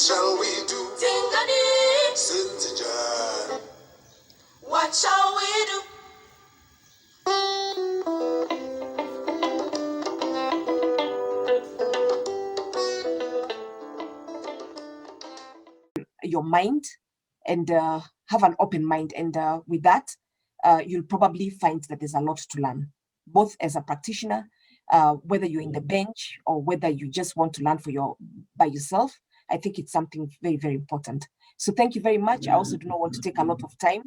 shall we do? Tingani. Sintijan. What shall we do? Your mind and have an open mind. And with that, you'll probably find that there's a lot to learn, both as a practitioner, whether you're in the bench or whether you just want to learn by yourself. I think it's something very, very important. So thank you very much. I also do not want to take a lot of time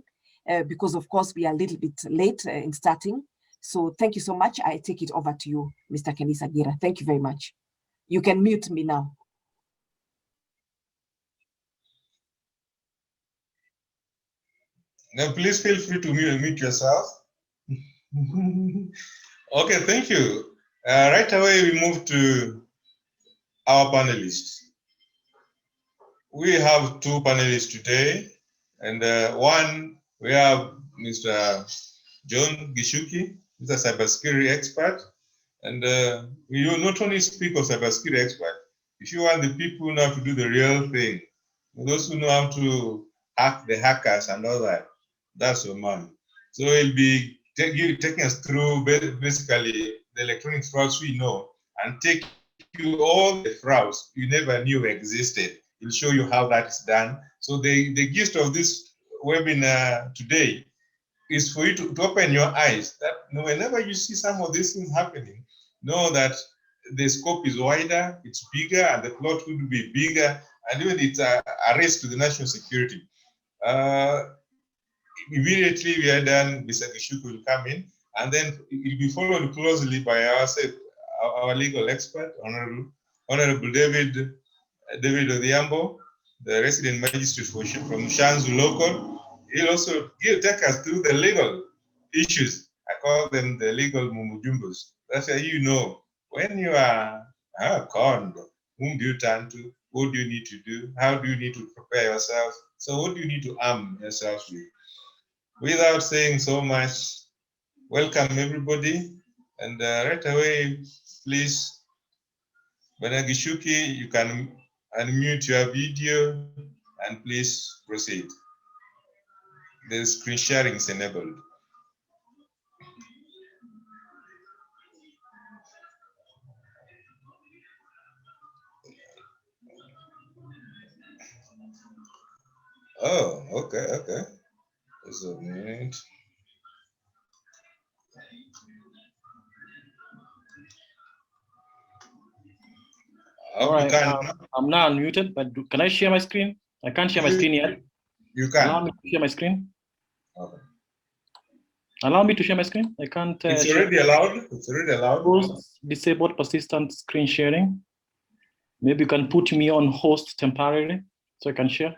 because, of course, we are a little bit late in starting. So thank you so much. I take it over to you, Mr. Kenisa Gira. Thank you very much. You can mute me now. Now, please feel free to mute yourself. Okay, thank you. Right away, we move to our panelists. We have two panelists today, and one, we have Mr. John Gishuki, who's a cybersecurity expert, and we will not only speak of cybersecurity expert. If you want the people now to do the real thing, those who know how to hack the hackers and all that, that's your man. So he'll be taking us through basically the electronic frauds we know and take you all the frauds you never knew existed. He'll show you how that is done. So the gist of this webinar today is for you to open your eyes that whenever you see some of these things happening, know that the scope is wider, it's bigger, and the plot would be bigger, and even it's a risk to the national security. Immediately we are done, Mr. Gishuku will come in, and then it will be followed closely by our legal expert, Honorable David Odhiambo, the resident magistrate from Shanzu Local. He'll also take us through the legal issues. I call them the legal mumujumbos. That's how you know when you are conned, whom do you turn to, what do you need to do, how do you need to prepare yourself, so what do you need to arm yourself with. Without saying so much, welcome everybody, and right away, please, Bwana Gishuki, you can unmute your video and please proceed. The screen sharing is enabled. Oh, okay. Just a minute. All right, I'm now unmuted, but can I share my screen? I can't share my screen yet. You can. Allow me to share my screen. Okay. Allow me to share my screen. I can't. It's already allowed. It's already allowed. Host disabled persistent screen sharing. Maybe you can put me on host temporarily so I can share.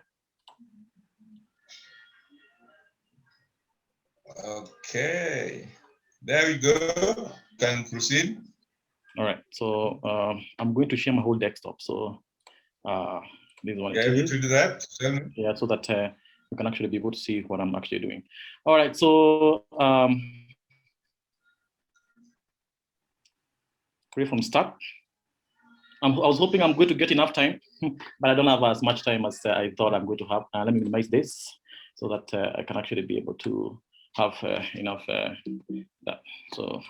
Okay. There we go. Can proceed. All right. So I'm going to share my whole desktop. So this one. You're able to do that? Yeah, so that you can actually be able to see what I'm actually doing. All right. So ready from start. I was hoping I'm going to get enough time, but I don't have as much time as I thought I'm going to have. Let me minimize this so that I can actually be able to have enough that. So,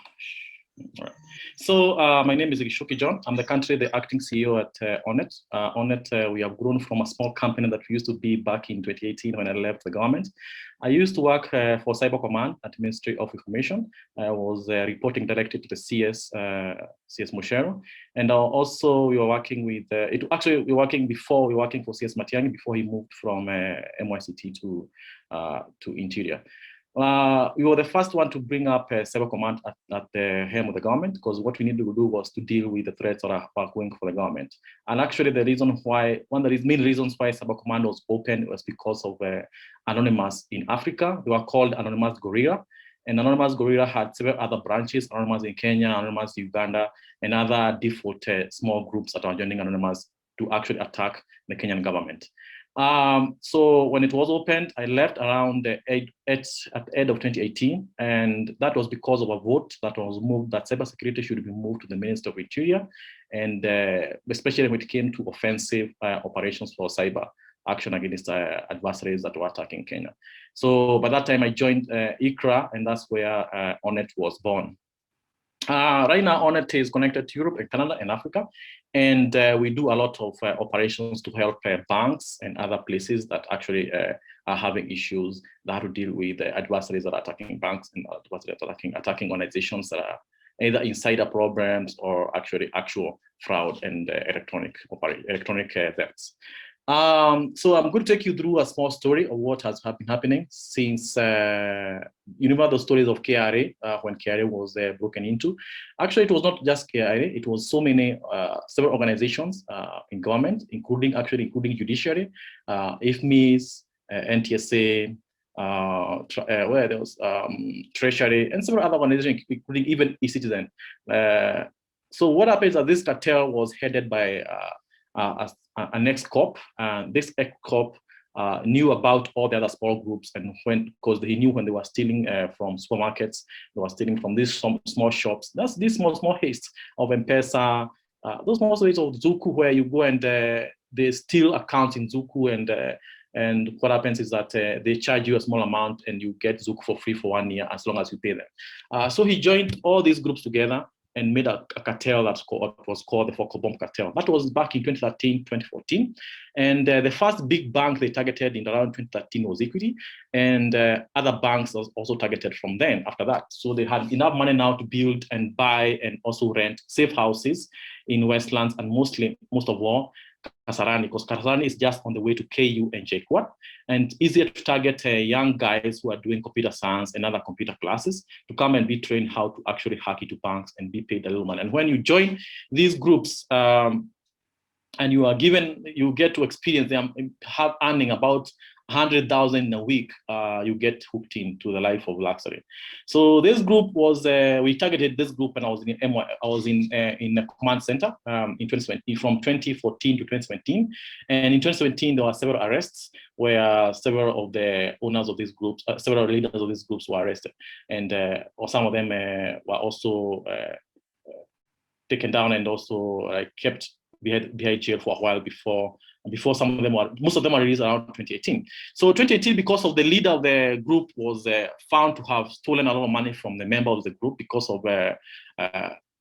all right. So my name is Gishuki John. I'm the acting CEO at Onet. Onet, we have grown from a small company that we used to be back in 2018 when I left the government. I used to work for Cyber Command at Ministry of Information. I was reporting directly to the CS Moshero. And also we were working with, we were working for CS Matiang'i before he moved from MYCT to Interior. We were the first one to bring up Cyber Command at the helm of the government, because what we needed to do was to deal with the threats that are going for the government. And actually the reason why, one of the main reasons why Cyber Command was open was because of Anonymous in Africa. They were called Anonymous Gorilla. And Anonymous Gorilla had several other branches, Anonymous in Kenya, Anonymous Uganda, and other default small groups that are joining Anonymous to actually attack the Kenyan government. So when it was opened, I left around at the end of 2018, and that was because of a vote that was moved that cybersecurity should be moved to the Ministry of Interior, and especially when it came to offensive operations for cyber action against adversaries that were attacking Kenya. So by that time, I joined ICRA, and that's where ONET was born. Right now, ONET is connected to Europe and Canada and Africa, and we do a lot of operations to help banks and other places that actually are having issues that have to deal with adversaries that are attacking banks and adversaries that are attacking organizations that are either insider programs or actually actual fraud and electronic thefts. So I'm going to take you through a small story of what has been happening since, you remember the stories of KRA, when KRA was broken into. Actually, it was not just KRA, it was so many, several organizations in government, including judiciary, IFMIS, NTSA, where there was Treasury, and several other organizations, including even eCitizen. So what happens is this cartel was headed by an ex-cop. This ex-cop knew about all the other small groups, and because he knew when they were stealing from supermarkets, they were stealing from these small shops. That's these small haste of M-Pesa, those small ways of Zuku, where you go and they steal accounts in Zuku, and what happens is that they charge you a small amount and you get Zuku for free for 1 year as long as you pay them. So he joined all these groups together and made a cartel that was called the Foko-Bomb cartel. That was back in 2013, 2014. And the first big bank they targeted in around 2013 was Equity, and other banks was also targeted from then after that. So they had enough money now to build and buy and also rent safe houses in Westlands, and most of all, Kasarani, because Kasarani is just on the way to KU and JKUAT, and easier to target young guys who are doing computer science and other computer classes to come and be trained how to actually hack into banks and be paid a little money. And when you join these groups, and you get to experience them, earning about 100,000 in a week, you get hooked into the life of luxury. So this group was, we targeted this group when I was in a command center in 2020, from 2014 to 2017. And in 2017, there were several arrests where several of the owners of these groups, several leaders of these groups were arrested. And or some of them were also taken down and also kept behind jail for a while before some of them were, most of them were released around 2018. So 2018, because of the leader of the group was found to have stolen a lot of money from the member of the group because of the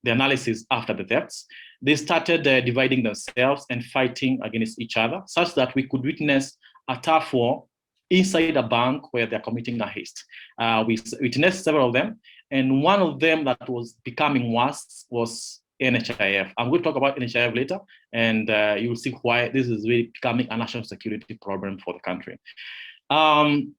analysis after the thefts, they started dividing themselves and fighting against each other, such that we could witness a tough war inside a bank where they're committing a heist. We witnessed several of them, and one of them that was becoming worse was NHIF. I'm going to talk about NHIF later, and you will see why this is really becoming a national security problem for the country. In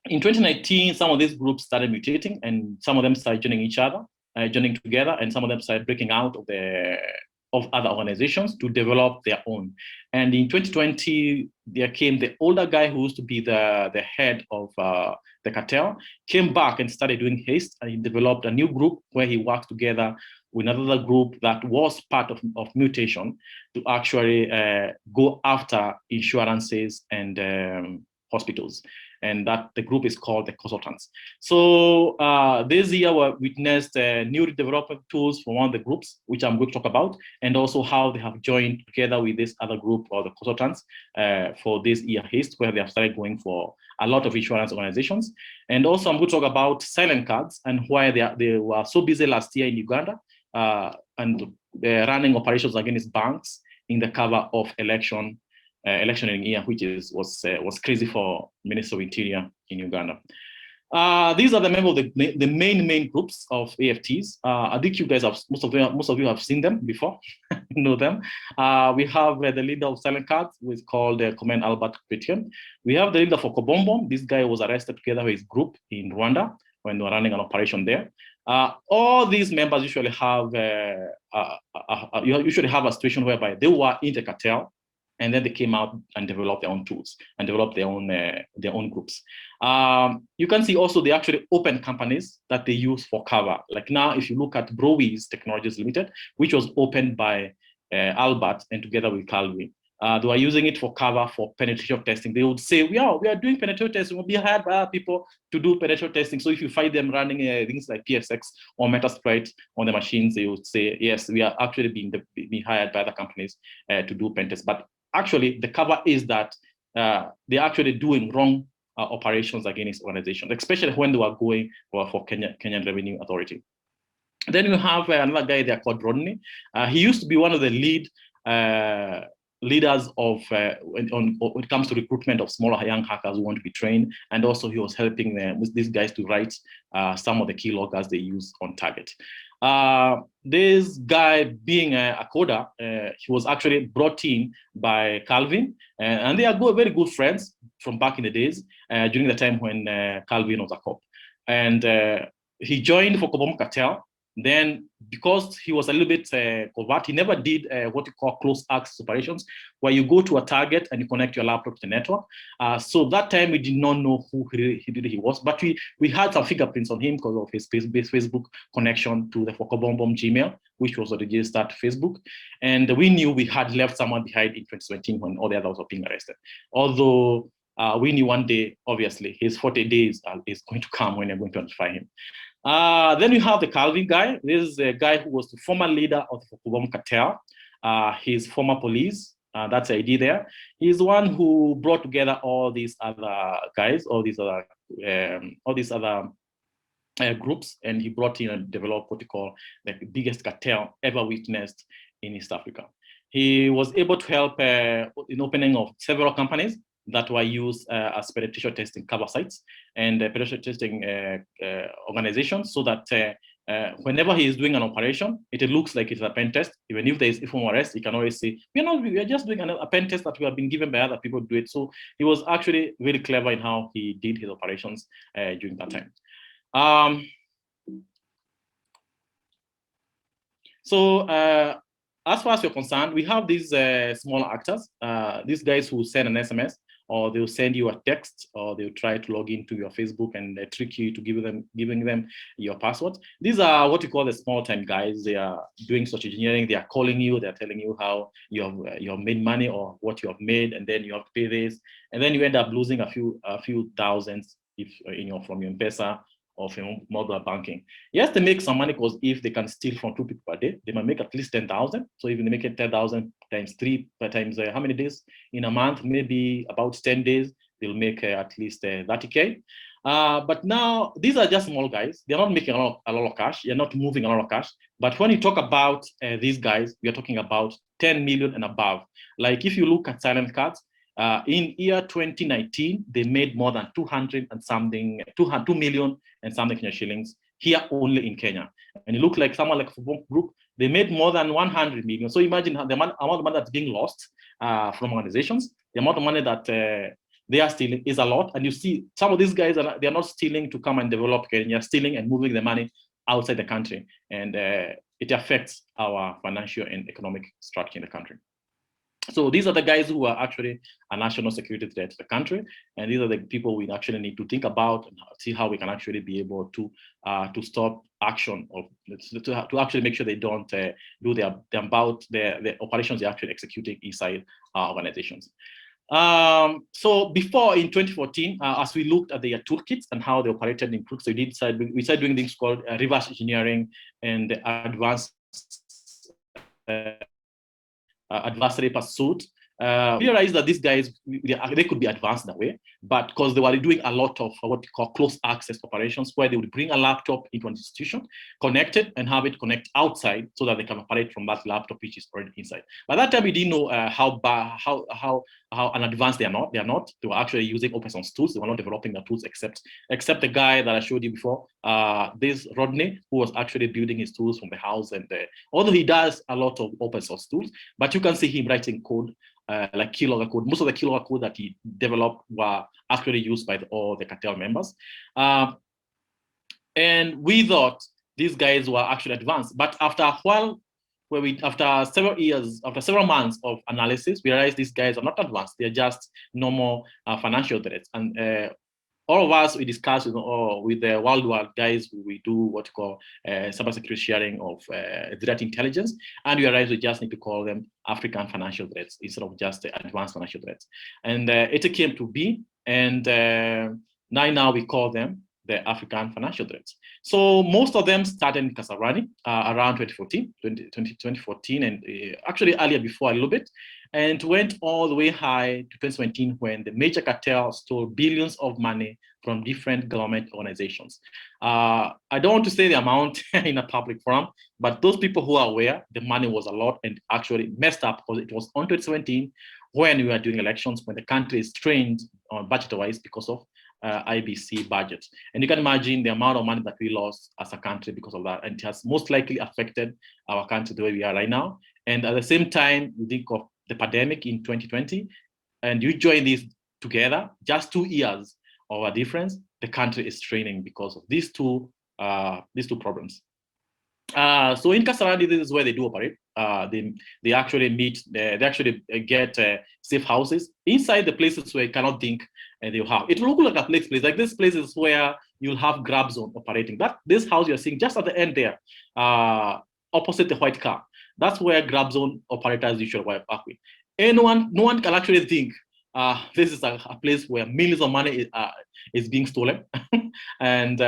2019, some of these groups started mutating, and some of them started joining each other, joining together, and some of them started breaking out of other organizations to develop their own. And in 2020, there came the older guy who used to be the head of the cartel, came back and started doing heist, and he developed a new group where he worked together with another group that was part of mutation to actually go after insurances and hospitals. And that the group is called the Consultants. So this year we witnessed new development tools from one of the groups, which I'm going to talk about, and also how they have joined together with this other group or the Consultants for this year heist, where they have started going for a lot of insurance organizations. And also I'm going to talk about silent cards and why they were so busy last year in Uganda and running operations against banks in the cover of electioning year, which was crazy for Minister of Interior in Uganda. These are the members of the main groups of AFTs. I think you guys have, most of you have seen them before, know them. We have the leader of Silent Cards, who is called Command Albert Christian. We have the leader for Foko-Bomb. This guy was arrested together with his group in Rwanda when they were running an operation there. All these members usually have a situation whereby they were in the cartel, and then they came out and developed their own tools and developed their own groups. You can see also they actually open companies that they use for cover. Like now, if you look at Browies Technologies Limited, which was opened by Albert and together with Calvi. They were using it for cover for penetration testing. They would say, we are doing penetration testing. We'll be hired by other people to do penetration testing. So if you find them running things like PSX or Metasploit on the machines, they would say, yes, we are actually being hired by other companies to do pen tests. But actually, the cover is that they're actually doing wrong operations against organizations, especially when they were going for Kenyan Revenue Authority. Then you have another guy there called Rodney. He used to be one of the leaders of when it comes to recruitment of smaller young hackers who want to be trained, and also he was helping these guys to write some of the key loggers they use on target. This guy, being a coder, he was actually brought in by Calvin, and they are very good friends from back in the days during the time when Calvin was a cop. And he joined Fokobom Cartel. Then, because he was a little bit covert, he never did what you call close access operations, where you go to a target and you connect your laptop to the network. So that time we did not know who he was, but we had some fingerprints on him because of his Facebook connection to the Fokobom Gmail, which was registered Facebook. And we knew we had left someone behind in 2017 when all the others were being arrested. Although we knew one day, obviously, his 40 days is going to come when they're going to identify him. Then you have the Calvin guy. This is a guy who was the former leader of the Fokobom Cartel. He's former police. That's the idea there. He's the one who brought together all these other guys, all these other groups, and he brought in and developed what you call the biggest cartel ever witnessed in East Africa. He was able to help in opening of several companies that were used as penetration testing cover sites and penetration testing organizations, so that whenever he is doing an operation, it looks like it's a pen test. Even if there is informal arrest, he can always say, we are just doing a pen test that we have been given by other people to do it. So he was actually very clever in how he did his operations during that time. As far as you're concerned, we have these small actors, these guys who send an SMS, or they'll send you a text, or they'll try to log into your Facebook and trick you to giving them your password. These are what you call the small-time guys. They are doing social engineering. They are calling you. They're telling you how you have made money or what you have made, and then you have to pay this, and then you end up losing a few thousands from your M-Pesa or from mobile banking. Yes, they make some money, because if they can steal from 2 people per day, they might make at least 10,000. So if they make it 10,000 times 3 times how many days in a month, maybe about 10 days, they'll make at least 30K. But now these are just small guys. They're not making a lot of cash. They're not moving a lot of cash. But when you talk about these guys, we are talking about 10 million and above. Like if you look at silent cards, in year 2019, they made more than 2 million and something Kenyan shillings here only in Kenya. And it looked like someone like Fokobom Group, they made more than 100 million. So imagine the amount of money that's being lost from organizations. The amount of money that they are stealing is a lot. And you see some of these guys, they're not stealing to come and develop Kenya, they're stealing and moving the money outside the country. And it affects our financial and economic structure in the country. So these are the guys who are actually a national security threat to the country, and these are the people we actually need to think about and see how we can actually be able to stop action, or to actually make sure they don't do the operations they're actually executing inside our organizations. So before, in 2014, as we looked at their toolkits and how they operated in crooks, we started doing things called reverse engineering and advanced adversary pursuit. We realized that these guys, they could be advanced in a way, but because they were doing a lot of what we call close access operations, where they would bring a laptop into an institution, connect it, and have it connect outside so that they can operate from that laptop which is already inside. By that time, we didn't know how unadvanced they are not. They were actually using open source tools. They were not developing the tools except the guy that I showed you before, this Rodney, who was actually building his tools from the house. And although he does a lot of open source tools, but you can see him writing code, like keylogger code. Most of the keylogger code that he developed were actually used by all the cartel members. And we thought these guys were actually advanced. But after a while, after several months of analysis, we realized these guys are not advanced. They're just normal financial threats. And all of us, we discuss with the worldwide guys, we do what we call cybersecurity sharing of threat intelligence, and we realize we just need to call them African financial threats instead of just advanced financial threats. And it came to be, and now we call them the African financial threats. So most of them started in Kasarani around 2014, and actually earlier before a little bit, and went all the way high to 2017 when the major cartel stole billions of money from different government organizations. I don't want to say the amount in a public forum, but those people who are aware, the money was a lot and actually messed up because it was on 2017 when we were doing elections, when the country is strained budget-wise because of IBC budget. And you can imagine the amount of money that we lost as a country because of that. And it has most likely affected our country the way we are right now. And at the same time, you think of the pandemic in 2020, and you join these together, just 2 years of a difference, the country is straining because of these two problems. So in Kasarani, this is where they do operate. They actually meet, they actually get safe houses inside the places where you cannot think they'll have. It will look like a place, like this place is where you'll have grab zone operating. This house you're seeing just at the end there, opposite the white car, that's where grab zone operators usually work with. No one can actually think this is a place where millions of money is being stolen and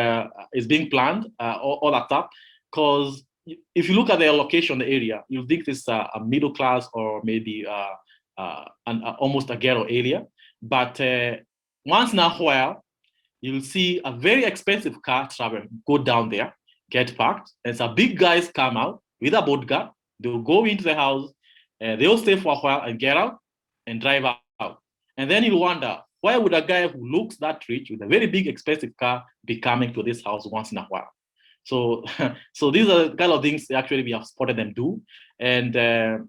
is being planned, all that stuff. Because if you look at the location, the area, you think this is a middle class or maybe almost a ghetto area. But once in a while, you'll see a very expensive car travel go down there, get parked, and some big guys come out with a bodyguard. They'll go into the house, they'll stay for a while and get out and drive out. And then you'll wonder, why would a guy who looks that rich with a very big expensive car be coming to this house once in a while? So these are the kind of things actually we have spotted them do. And the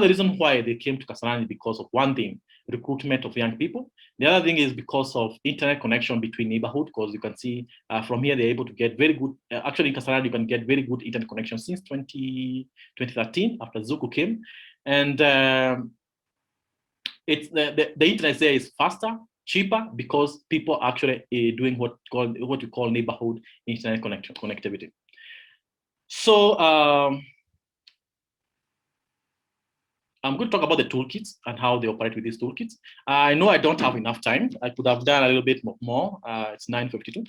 reason why they came to Kasarani is because of one thing, recruitment of young people. The other thing is because of internet connection between neighborhood, because you can see from here they're able to get very good, actually in Kasarani you can get very good internet connection since 2013 after Zuku came. And it's the internet there is faster, cheaper, because people are actually doing what you call neighborhood internet connectivity. So I'm going to talk about the toolkits and how they operate with these toolkits. I know I don't have enough time. I could have done a little bit more. It's 9:52.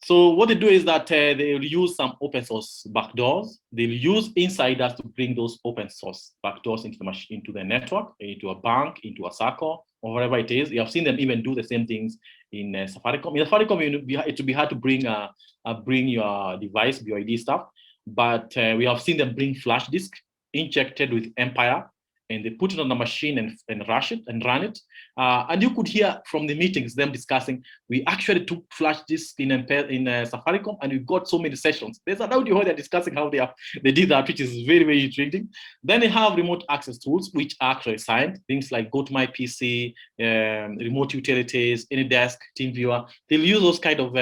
So what they do is that they'll use some open source backdoors. They'll use insiders to bring those open source backdoors into the machine, into the network, into a bank, into a circle, or wherever it is. You have seen them even do the same things in Safaricom. In Safaricom, it would be hard to bring your device, your ID stuff, but we have seen them bring flash disk injected with Empire, and they put it on the machine and rush it and run it. And you could hear from the meetings them discussing, we actually took flash disks in Safaricom and we got so many sessions. There's an audio where they're discussing how they did that, which is very, very intriguing. Then they have remote access tools, which are actually signed, things like Go to My PC, remote utilities, AnyDesk, TeamViewer. They'll use those kind of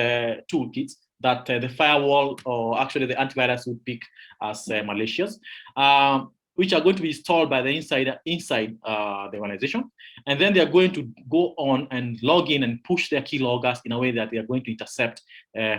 toolkits that the firewall or actually the antivirus would pick as malicious, which are going to be installed by the inside the organization. And then they're going to go on and log in and push their keyloggers in a way that they are going to intercept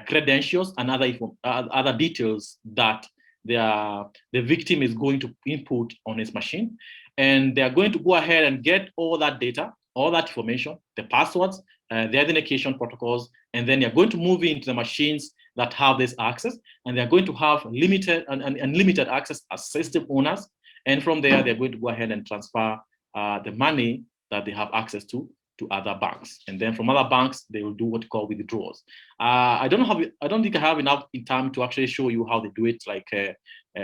credentials and other details that the victim is going to input on his machine. And they're going to go ahead and get all that data, all that information, the passwords, the authentication protocols, and then you're going to move into the machines that have this access, and they're going to have limited and unlimited access as system owners. And from there, they're going to go ahead and transfer the money that they have access to other banks. And then from other banks, they will do what you call withdrawals. I don't think I have enough in time to actually show you how they do it. Like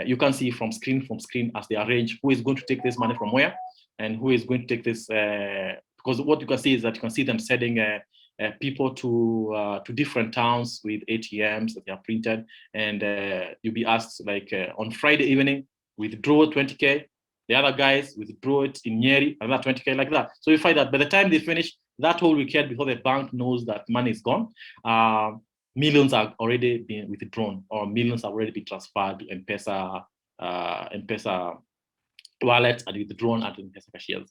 you can see from screen as they arrange who is going to take this money from where and who is going to take this. Because what you can see is that you can see them sending people to different towns with ATMs that they have printed, and you'll be asked like on Friday evening, withdraw 20K. The other guys withdraw it in Nyeri, another 20K, like that. So you find that by the time they finish that whole weekend, before the bank knows that money is gone, millions are already been withdrawn, or millions have already been transferred to M-Pesa wallets and withdrawn at M-Pesa cashiers.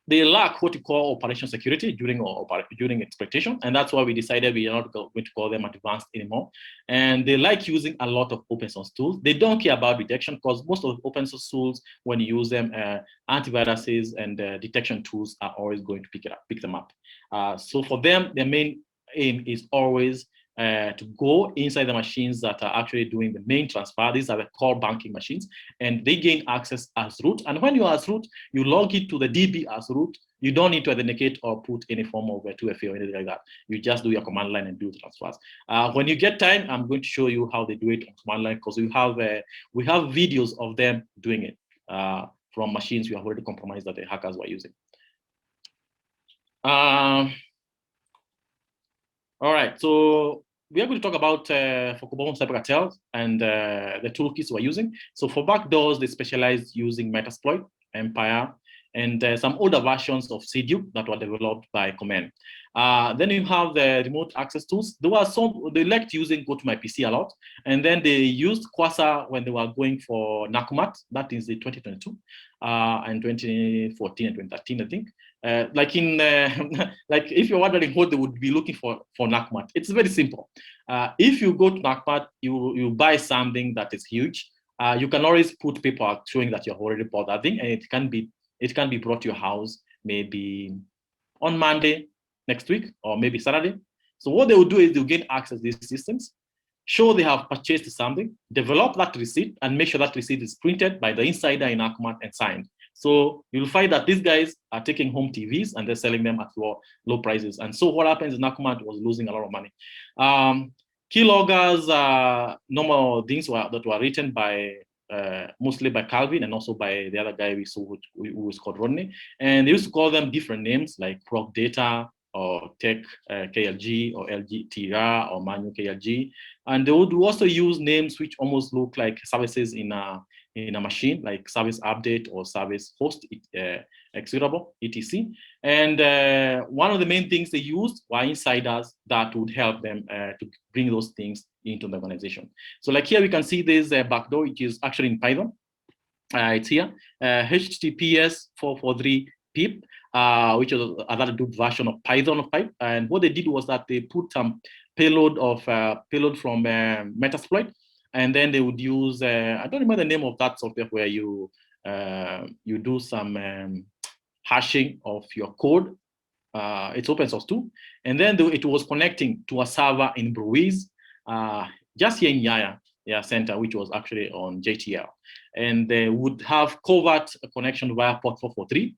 they lack what we call operation security during exploitation, and that's why we decided we are not going to call them advanced anymore. And they like using a lot of open source tools. They don't care about detection because most of the open source tools, when you use them, antiviruses and detection tools are always going to pick them up. So for them, their main aim is always to go inside the machines that are actually doing the main transfer. These are the core banking machines, and they gain access as root. And when you are as root, you log it to the DB as root. You don't need to authenticate or put any form of 2FA or anything like that. You just do your command line and do the transfers. When you get time, I'm going to show you how they do it on command line, because we have videos of them doing it from machines we have already compromised that the hackers were using. All right, so we are going to talk about Fokubon cyber cartels and the toolkits we're using. So for backdoors, they specialize using Metasploit, Empire, and some older versions of CDUK that were developed by Command. Then you have the remote access tools. They liked using GoToMyPC a lot, and then they used Quasar when they were going for Nakumat. That is the 2022 and 2014 and 2013, I think. Like if you're wondering what they would be looking for Nakumat, it's very simple. If you go to Nakumat, you buy something that is huge. You can always put paper showing that you've already bought that thing, and it can be brought to your house maybe on Monday next week or maybe Saturday. So what they will do is they'll gain access to these systems, show they have purchased something, develop that receipt, and make sure that receipt is printed by the insider in Nakumat and signed. So you'll find that these guys are taking home TVs and they're selling them at low prices. And so what happens is Nakumat was losing a lot of money. Keyloggers are normal things that were written by mostly by Calvin and also by the other guy we saw who was called Rodney. And they used to call them different names like Proc Data or Tech KLG or LG TR or Manu KLG. And they would also use names which almost look like services in a machine, like service update or service host executable, etc. And one of the main things they used were insiders that would help them to bring those things into the organization. So like here we can see this backdoor, which is actually in Python. It's here, HTTPS 443 pip, which is another good version of Python of pipe. And what they did was that they put some payload from Metasploit, and then they would use I don't remember the name of that software where you do some hashing of your code. It's open source too, and then it was connecting to a server in Brewiz, just here in Yaya Center, which was actually on JTL, and they would have covert connection via port 443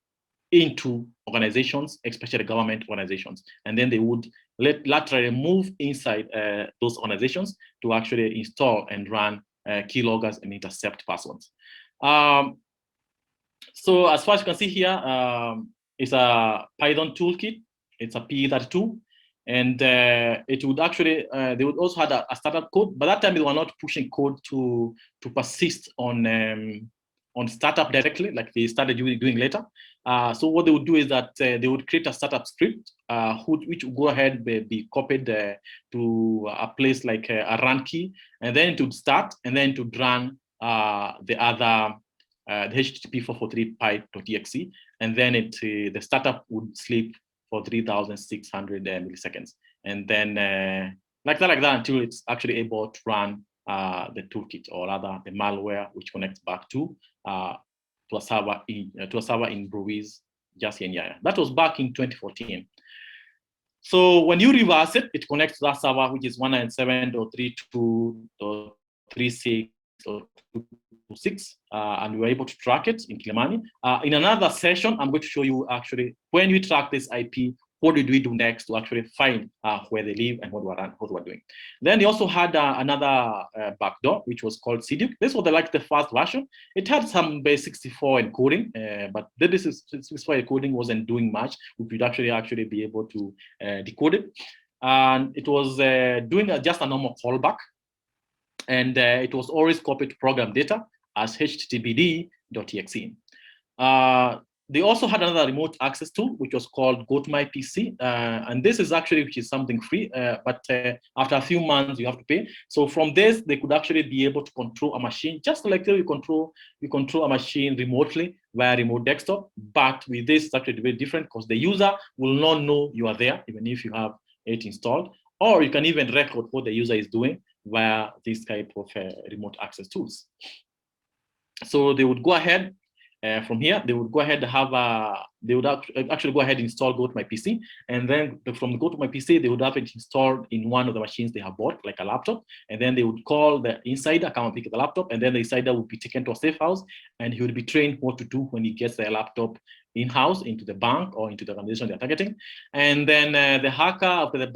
into organizations, especially government organizations, and then they would laterally move inside those organizations to actually install and run keyloggers and intercept passwords. So as far as you can see here, it's a Python toolkit. It's a P32, and it would actually they would also have a startup code. By that time, they were not pushing code to persist on startup directly, like they started doing later. So what they would do is that they would create a startup script, which would go ahead be copied to a place like a run key, and then it would start, and then it would run the other the HTTP 443 pipe.exe, and then the startup would sleep for 3,600 milliseconds, and then like that until it's actually able to run the toolkit, or rather the malware, which connects back to a server in Brewiz, just in Yaya. That was back in 2014. So when you reverse it, it connects to that server, which is 197.32.36.6, and we were able to track it in Kilimani. In another session, I'm going to show you actually when we track this IP, what did we do next to actually find where they live and what we're doing. Then they also had another backdoor, which was called CDUK. This was like the first version. It had some base 64 encoding, but this 64 encoding wasn't doing much. We could actually be able to decode it. And it was doing just a normal callback. And it was always copied to program data as httpd.exe. They also had another remote access tool, which was called Go to My PC. And this is actually, which is something free, but after a few months, you have to pay. So from this, they could actually be able to control a machine, just like you control a machine remotely via remote desktop. But with this, it's actually very different because the user will not know you are there, even if you have it installed. Or you can even record what the user is doing via this type of remote access tools. So they would go ahead from here. They would go ahead and have they would actually go ahead and install Go to My PC, and then from the Go to My PC, they would have it installed in one of the machines they have bought, like a laptop, and then they would call the insider, come and pick the laptop, and then the insider would be taken to a safe house, and he would be trained what to do when he gets the laptop in-house into the bank or into the organization they're targeting. And then the hacker after the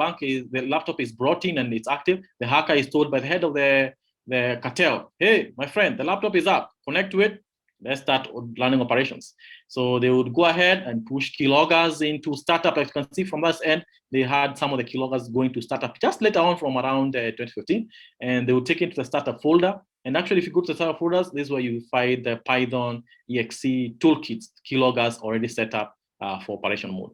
laptop is brought in and it's active, the hacker is told by the head of the cartel, hey, my friend, the laptop is up, connect to it, let's start running operations. So they would go ahead and push keyloggers into startup. As you can see from this end, they had some of the keyloggers going to startup just later on from around 2015, and they would take it to the startup folder. And actually, if you go to the startup folders, this is where you find the Python exe toolkits, keyloggers already set up for operation mode.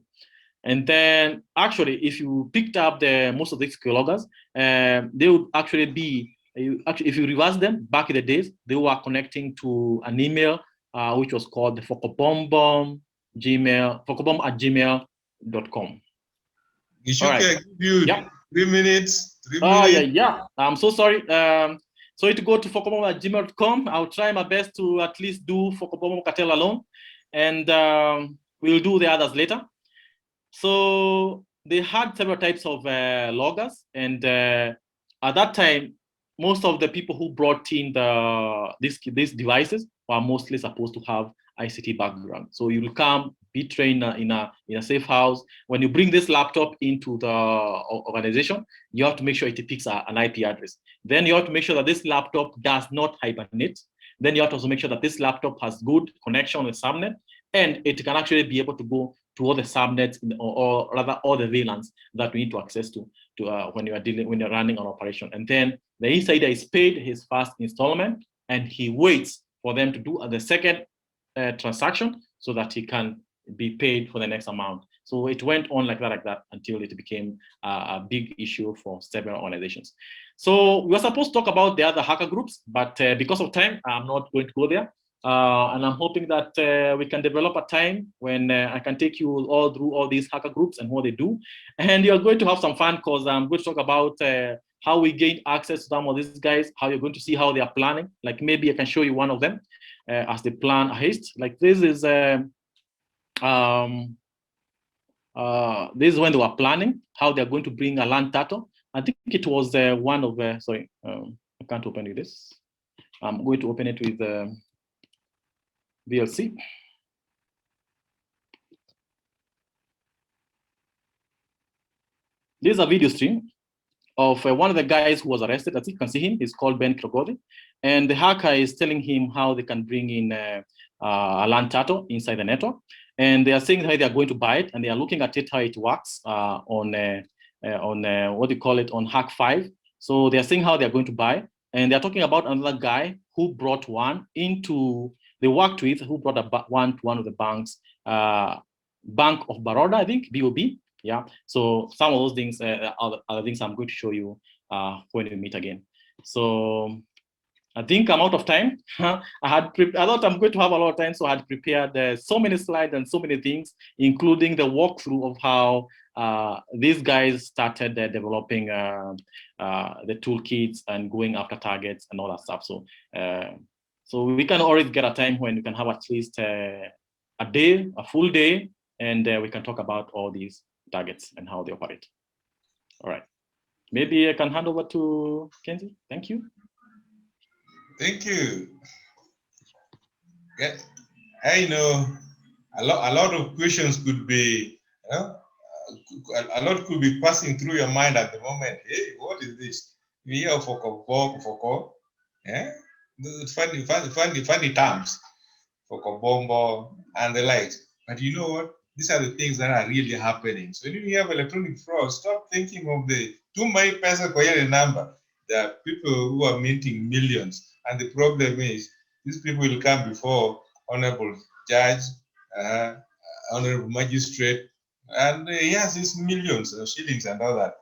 And then actually, if you picked up most of these keyloggers, they would actually be, if you reverse them back in the days, they were connecting to an email which was called the fokobom at gmail.com. Right. Give you 3 minutes. 3 minutes. Oh, yeah. I'm so sorry. So to go to fokobom at gmail.com, I'll try my best to at least do fokobom cartel alone, and we'll do the others later. So they had several types of loggers, and at that time, most of the people who brought in these devices were mostly supposed to have ICT background. So you will come, be trained in a safe house. When you bring this laptop into the organization, you have to make sure it picks an IP address. Then you have to make sure that this laptop does not hibernate. Then you have to also make sure that this laptop has good connection with subnet, and it can actually be able to go to all the subnets or rather all the VLANs that we need to access to when you're running an operation. And then the insider is paid his first installment, and he waits for them to do the second transaction so that he can be paid for the next amount. So it went on like that until it became a big issue for several organizations. So we were supposed to talk about the other hacker groups, but because of time, I'm not going to go there. And I'm hoping that we can develop a time when I can take you all through all these hacker groups and what they do. And you're going to have some fun because I'm going to talk about how we gain access to some of these guys, how you're going to see how they are planning. Like maybe I can show you one of them as they plan a heist. Like this is when they were planning how they're going to bring a land turtle. I think it was one of, sorry, I can't open with this. I'm going to open it with VLC. This is a video stream of one of the guys who was arrested. As you can see him, he's called Ben Krogodi. And the hacker is telling him how they can bring in a land turtle inside the network. And they are saying how they are going to buy it, and they are looking at it, how it works on what do you call it, on Hack 5. So they are saying how they are going to buy, and they're talking about another guy who brought one into, they worked with, who brought one to one of the banks, Bank of Baroda, I think, BOB. Yeah. So some of those things are the things I'm going to show you when we meet again. So I think I'm out of time. I thought I'm going to have a lot of time, so I had prepared so many slides and so many things, including the walkthrough of how these guys started developing the toolkits and going after targets and all that stuff. So, so we can always get a time when we can have at least a day, a full day, and we can talk about all these targets and how they operate. All right. Maybe I can hand over to Kenzie. Thank you. Thank you. Yeah, I know a lot of questions could be, a lot could be passing through your mind at the moment. Hey, what is this? We hear Foko, yeah, funny terms, Fokobombo and the likes. But you know what? These are the things that are really happening. So when you have electronic fraud, stop thinking of the too many pesos per number. There are people who are minting millions. And the problem is, these people will come before honorable judge honorable magistrate, and he has his millions of shillings and all that.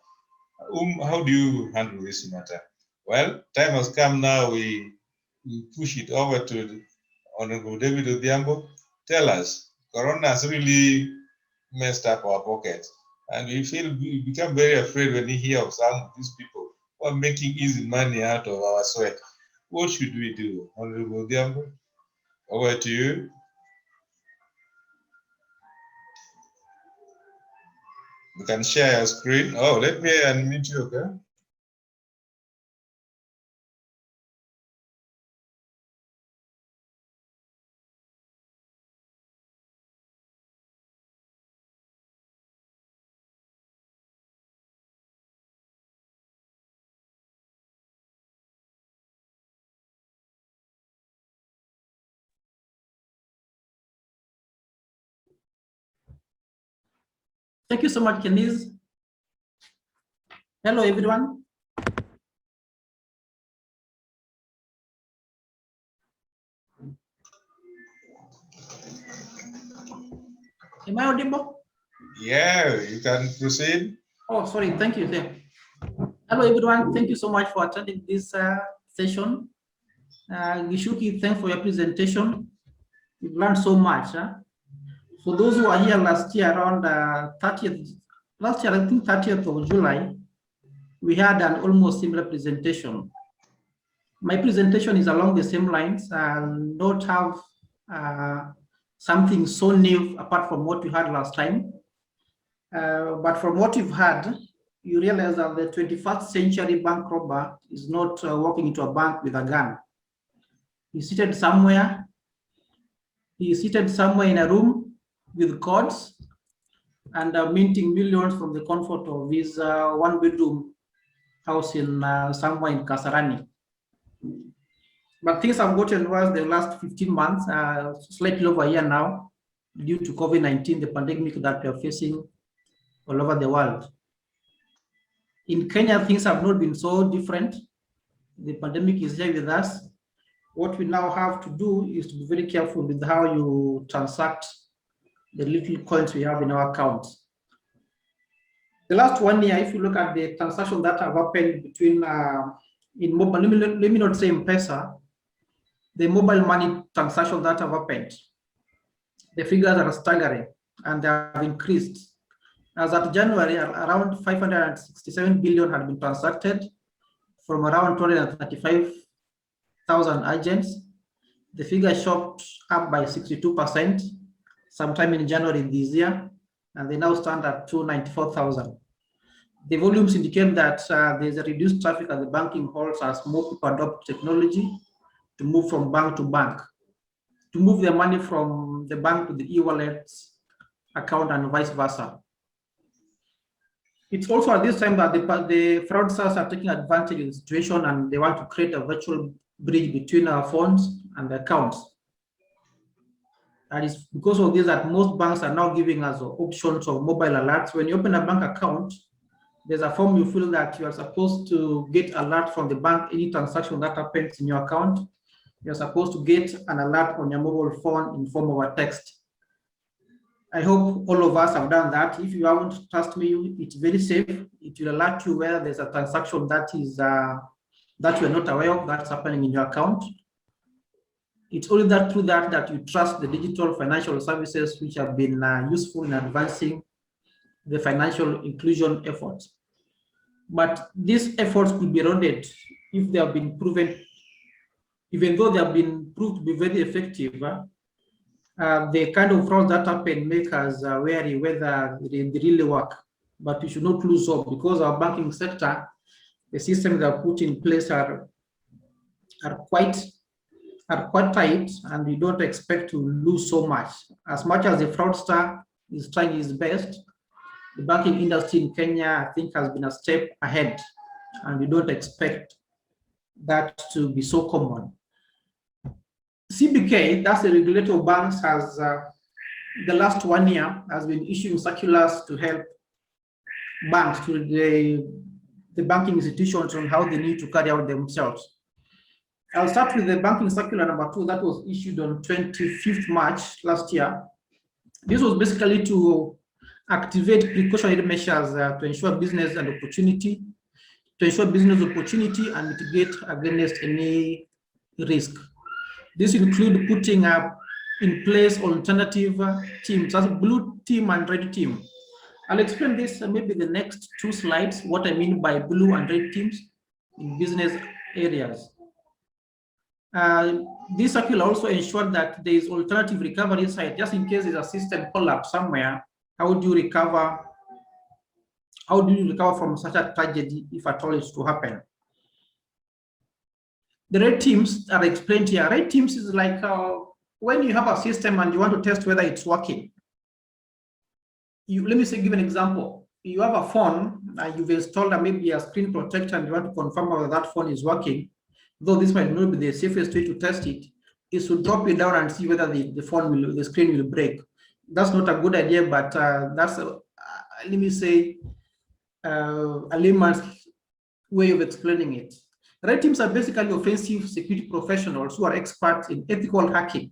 How do you handle this matter? Well, time has come now. We push it over to Honorable David Odhiambo. Tell us, Corona has really messed up our pockets, and we become very afraid when we hear of some of these people who are making easy money out of our sweat. What should we do, Honorable Odhiambo? Over to you. You can share your screen. Oh, let me unmute you, okay? Thank you so much, Kenise. Hello, everyone. Am I audible? Yeah, you can proceed. Oh, sorry. Thank you. Hello, everyone. Thank you so much for attending this session. Gishuki, thanks for your presentation. We've learned so much. For those who are here last year, around 30th, last year, I think 30th of July, we had an almost similar presentation. My presentation is along the same lines. I'll not have something so new apart from what we had last time. But from what you've had, you realize that the 21st century bank robber is not walking into a bank with a gun. He's seated somewhere. He's seated somewhere in a room with codes and minting millions from the comfort of his one-bedroom house in somewhere in Kasarani. But things have gotten worse the last 15 months, slightly over a year now, due to COVID-19, the pandemic that we are facing all over the world. In Kenya, things have not been so different. The pandemic is here with us. What we now have to do is to be very careful with how you transact the little coins we have in our accounts. The last 1 year, if you look at the transactions that have happened between, in mobile, let me not say M-Pesa, the mobile money transactions that have happened, the figures are staggering and they have increased. As at January, around 567 billion had been transacted from around 235,000 agents. The figure shot up by 62% sometime in January this year, and they now stand at 294,000. The volumes indicate that there's a reduced traffic at the banking halls as more people adopt technology to move from bank to bank, to move their money from the bank to the e-wallet account and vice versa. It's also at this time that the fraudsters are taking advantage of the situation and they want to create a virtual bridge between our phones and the accounts. And it's because of this that most banks are now giving us options of mobile alerts. When you open a bank account, there's a form you fill that you are supposed to get alert from the bank any transaction that happens in your account. You're supposed to get an alert on your mobile phone in form of a text. I hope all of us have done that. If you haven't, trust me, it's very safe. It will alert you where there's a transaction that is that you're not aware of that's happening in your account. It's only that through that you trust the digital financial services which have been useful in advancing the financial inclusion efforts. But these efforts could be eroded if they have been proven, even though they have been proved to be very effective. The kind of frauds that happen make us wary whether they really work. But we should not lose hope because our banking sector, the systems that are put in place are quite tight, and we don't expect to lose so much. As much as the fraudster is trying his best, the banking industry in Kenya, I think, has been a step ahead, and we don't expect that to be so common. CBK, that's the regulator of banks, has the last 1 year has been issuing circulars to help banks, to the banking institutions on how they need to carry out themselves. I'll start with the banking circular number 2 that was issued on 25th March last year. This was basically to activate precautionary measures to ensure business and opportunity, and mitigate against any risk. This includes putting up in place alternative teams, as blue team and red team. I'll explain this maybe the next 2 slides, what I mean by blue and red teams in business areas. This circular also ensured that there is alternative recovery site, just in case there's a system collapse somewhere. How do you recover? How do you recover from such a tragedy if at all it's to happen? The red teams are explained here. Red teams is like when you have a system and you want to test whether it's working. Let me give an example. You have a phone, you've installed maybe a screen protector and you want to confirm whether that phone is working. Though this might not be the safest way to test it, is to drop it down and see whether the screen will break. That's not a good idea, but that's let me say a layman's way of explaining it. Red teams are basically offensive security professionals who are experts in ethical hacking.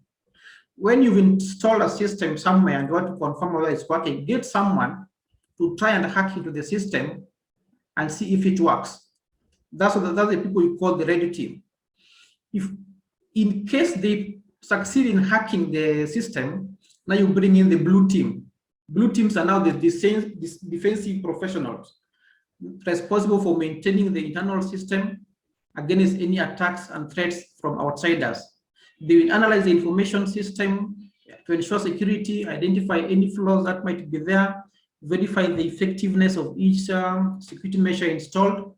When you've installed a system somewhere and you want to confirm whether it's working, get someone to try and hack into the system and see if it works. That's the people you call the red team. If in case they succeed in hacking the system, now you bring in the blue team. Blue teams are now the defensive professionals responsible for maintaining the internal system against any attacks and threats from outsiders. They will analyze the information system to ensure security, identify any flaws that might be there, verify the effectiveness of each security measure installed,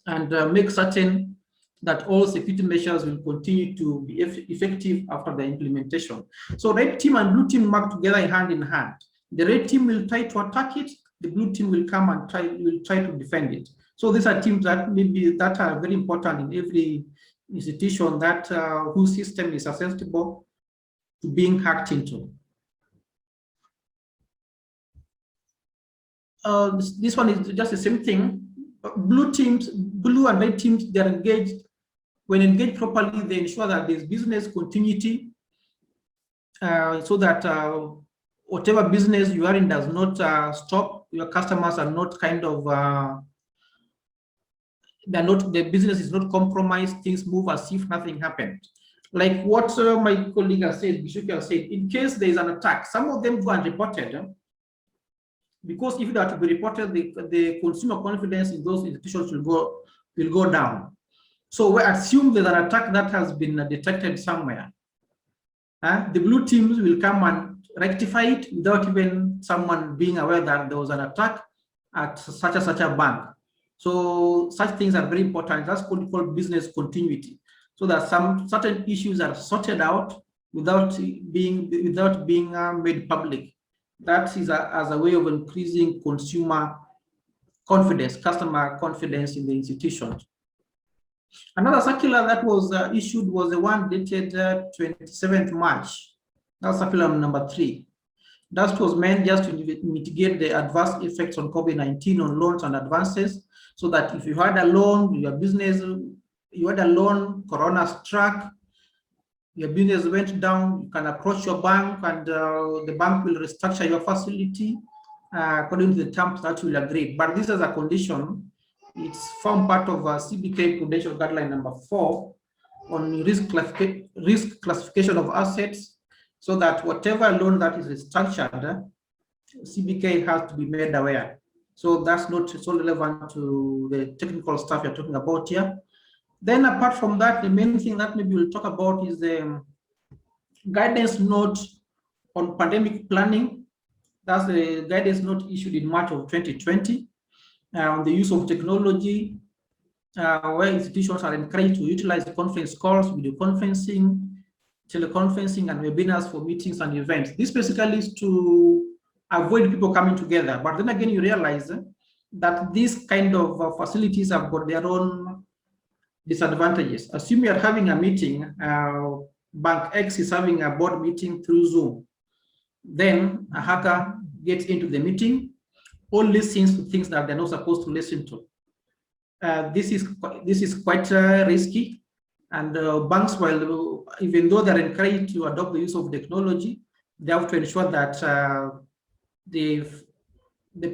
and make certain that all security measures will continue to be effective after the implementation. So red team and blue team work together hand in hand. The red team will try to attack it, the blue team will come and try to defend it. So these are teams that are very important in every institution that whose system is susceptible to being hacked into. This one is just the same thing. Blue and red teams, they're engaged. When engaged properly, they ensure that there's business continuity so that whatever business you are in does not stop. Your customers are not kind of, the business is not compromised, things move as if nothing happened. Like what my colleague has said, Bishuki has said, in case there is an attack, some of them go unreported. Because if that to be reported, the consumer confidence in those institutions will go down. So we assume there's an attack that has been detected somewhere. The blue teams will come and rectify it without even someone being aware that there was an attack at such a bank. So such things are very important. That's called business continuity. So that some certain issues are sorted out without being made public. That is as a way of increasing consumer confidence, customer confidence in the institution. Another circular that was issued was the one dated 27th March. That's circular number 3. That was meant just to mitigate the adverse effects on COVID-19 on loans and advances, so that if you had a loan, your business, you had a loan, Corona struck, your business went down, you can approach your bank and the bank will restructure your facility according to the terms that you will agree. But this is a condition. It's formed part of CBK Prudential Guideline number 4 on risk classification of assets, so that whatever loan that is restructured, CBK has to be made aware. So that's not so relevant to the technical stuff you're talking about here. Then apart from that, the main thing that maybe we'll talk about is the guidance note on pandemic planning. That's the guidance note issued in March of 2020 on the use of technology, where institutions are encouraged to utilize conference calls, video conferencing, teleconferencing, and webinars for meetings and events. This basically is to avoid people coming together. But then again, you realize that these kind of facilities have got their own disadvantages. Assume you're having a meeting, Bank X is having a board meeting through Zoom. Then a hacker gets into the meeting, all listens to things that they're not supposed to listen to. This is quite risky, and banks, while even though they're encouraged to adopt the use of technology, they have to ensure that the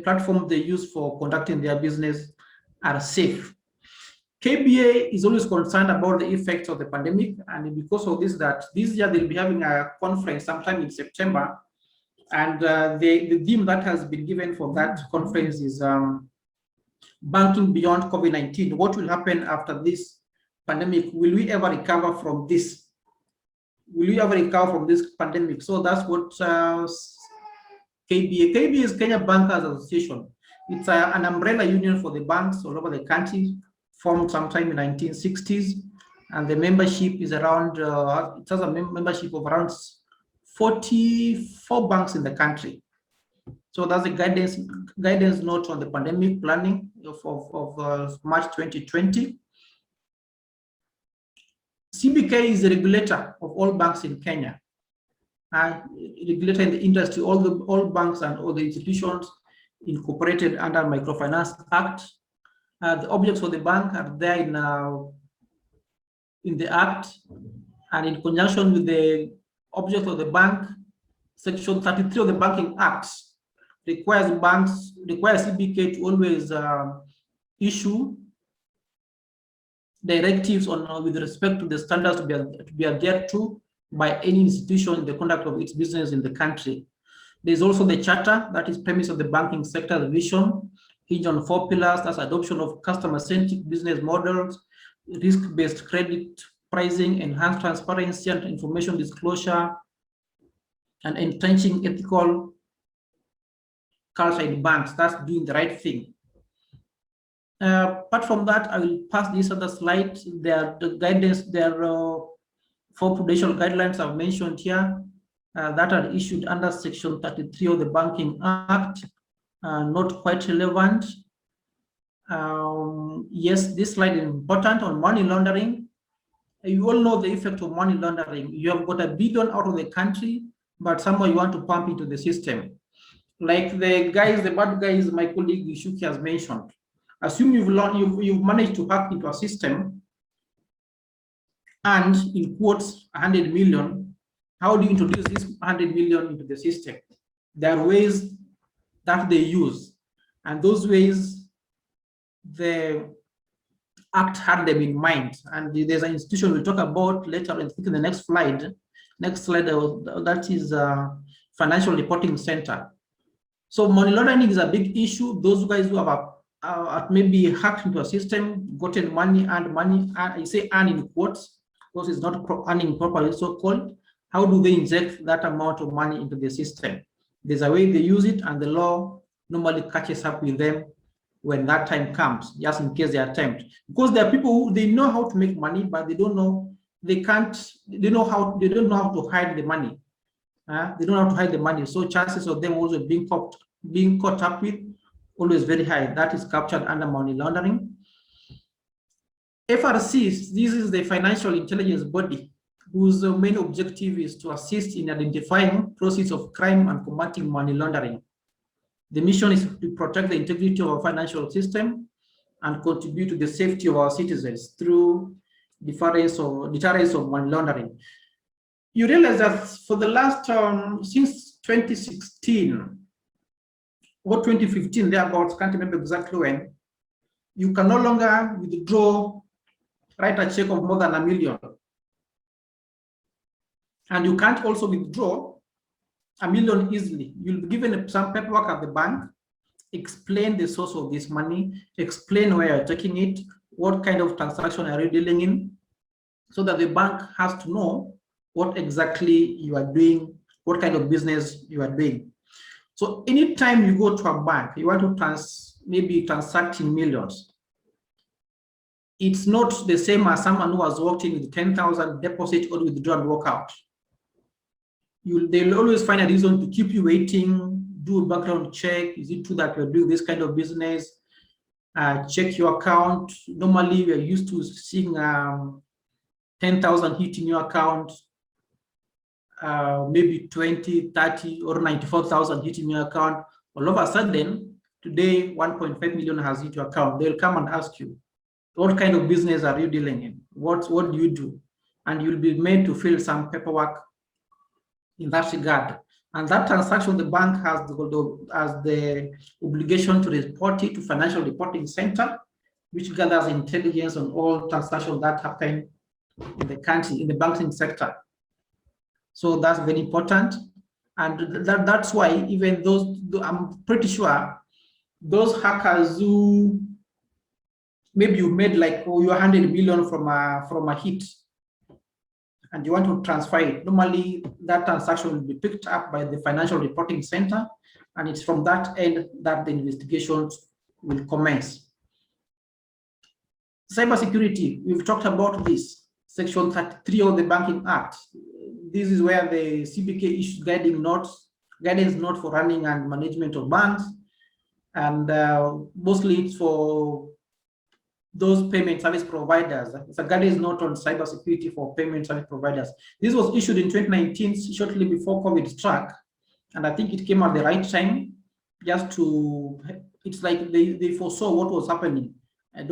platform they use for conducting their business are safe. KBA is always concerned about the effects of the pandemic, and because of this, that this year they'll be having a conference sometime in September, and the theme that has been given for that conference is banking beyond COVID-19. What will happen after this pandemic? Will we ever recover from this? Will we ever recover from this pandemic? So that's what KBA is Kenya Bankers Association. It's an umbrella union for the banks all over the country, formed sometime in 1960s, and the membership is around, it has a membership of around 44 banks in the country. So that's the guidance note on the pandemic planning of March 2020. CBK is the regulator of all banks in Kenya. Regulator in the industry, all banks and all the institutions incorporated under Microfinance Act. The objects of the bank are there in the Act, and in conjunction with the object of the bank, Section 33 of the Banking Act requires CBK to always issue directives on with respect to the standards to be adhered to by any institution in the conduct of its business in the country. There's also the charter, that is premise of the banking sector, the vision, hinged on 4 pillars. That's adoption of customer-centric business models, risk-based credit pricing, enhanced transparency and information disclosure, and entrenching ethical culture in banks. That's doing the right thing. Apart from that, I will pass this other slide. The guidance, there are 4 prudential guidelines I've mentioned here that are issued under Section 33 of the Banking Act, not quite relevant. Yes, this slide is important on money laundering. You all know the effect of money laundering. You have got $1 billion out of the country, but somehow you want to pump into the system. Like the bad guys my colleague Gishuki has mentioned. Assume you've managed to hack into a system and, in quotes, 100 million. How do you introduce this 100 million into the system? There are ways that they use, and those ways the Act had them in mind. And there's an institution we'll talk about later on, I think in the next slide. That is Financial Reporting Center. So money laundering is a big issue. Those guys who have maybe hacked into a system, gotten money, and money, I say earn in quotes, because it's not earning properly, so called. How do they inject that amount of money into the system? There's a way they use it, and the law normally catches up with them when that time comes, just in case they attempt. Because there are people who they know how to make money, but they don't know, they don't know how to hide the money. They don't know how to hide the money. So chances of them also being caught up with always very high. That is captured under money laundering. FRCs, this is the financial intelligence body whose main objective is to assist in identifying processes of crime and combating money laundering. The mission is to protect the integrity of our financial system and contribute to the safety of our citizens through deterrence of money laundering. You realize that for the last, since 2016 or 2015, thereabouts, can't remember exactly when, you can no longer write a check of more than $1 million. And you can't also withdraw $1 million easily. You'll be given some paperwork at the bank, explain the source of this money, explain where you're taking it, what kind of transaction are you dealing in, so that the bank has to know what exactly you are doing, what kind of business you are doing. So anytime you go to a bank, you want to maybe transact in millions. It's not the same as someone who has walked in with 10,000 deposit or withdraw and walk out. They'll always find a reason to keep you waiting, do a background check. Is it true that you're doing this kind of business? Check your account. Normally, we're used to seeing 10,000 hitting your account, maybe 20, 30, or 94,000 hitting your account. All of a sudden, today, 1.5 million has hit your account. They'll come and ask you, what kind of business are you dealing in? What do you do? And you'll be made to fill some paperwork in that regard. And that transaction, the bank has the obligation to report it to Financial Reporting Center, which gathers intelligence on all transactions that happen in the country, in the banking sector. So that's very important. And that's why even those, I'm pretty sure, those hackers who maybe you made like your 100 million from a hit, and you want to transfer it, normally that transaction will be picked up by the Financial Reporting Center, and it's from that end that the investigations will commence. Cybersecurity, we've talked about this, Section 33 of the Banking Act. This is where the CBK issues guidance notes for running and management of banks, and mostly it's for those payment service providers. It's a guidance note on cybersecurity for payment service providers. This was issued in 2019, shortly before COVID struck, and I think it came at the right time, just to, it's like they foresaw what was happening. I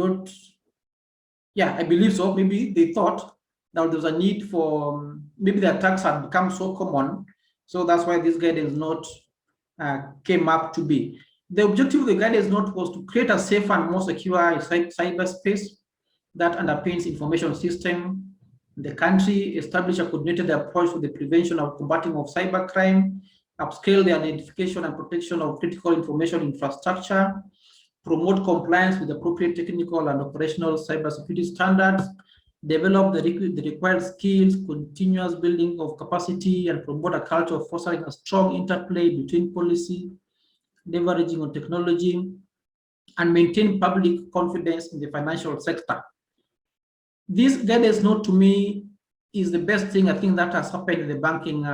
believe so. Maybe they thought that there was a need for, maybe the attacks had become so common, so that's why this guidance note came up to be. The objective of the guidance note was to create a safer and more secure cyberspace that underpins information system in the country, establish a coordinated approach to the prevention of combating of cybercrime, upscale the identification and protection of critical information infrastructure, promote compliance with appropriate technical and operational cybersecurity standards, develop the required skills, continuous building of capacity, and promote a culture of fostering a strong interplay between policy, leveraging on technology, and maintain public confidence in the financial sector. This guidance note, to me, is the best thing I think that has happened in the banking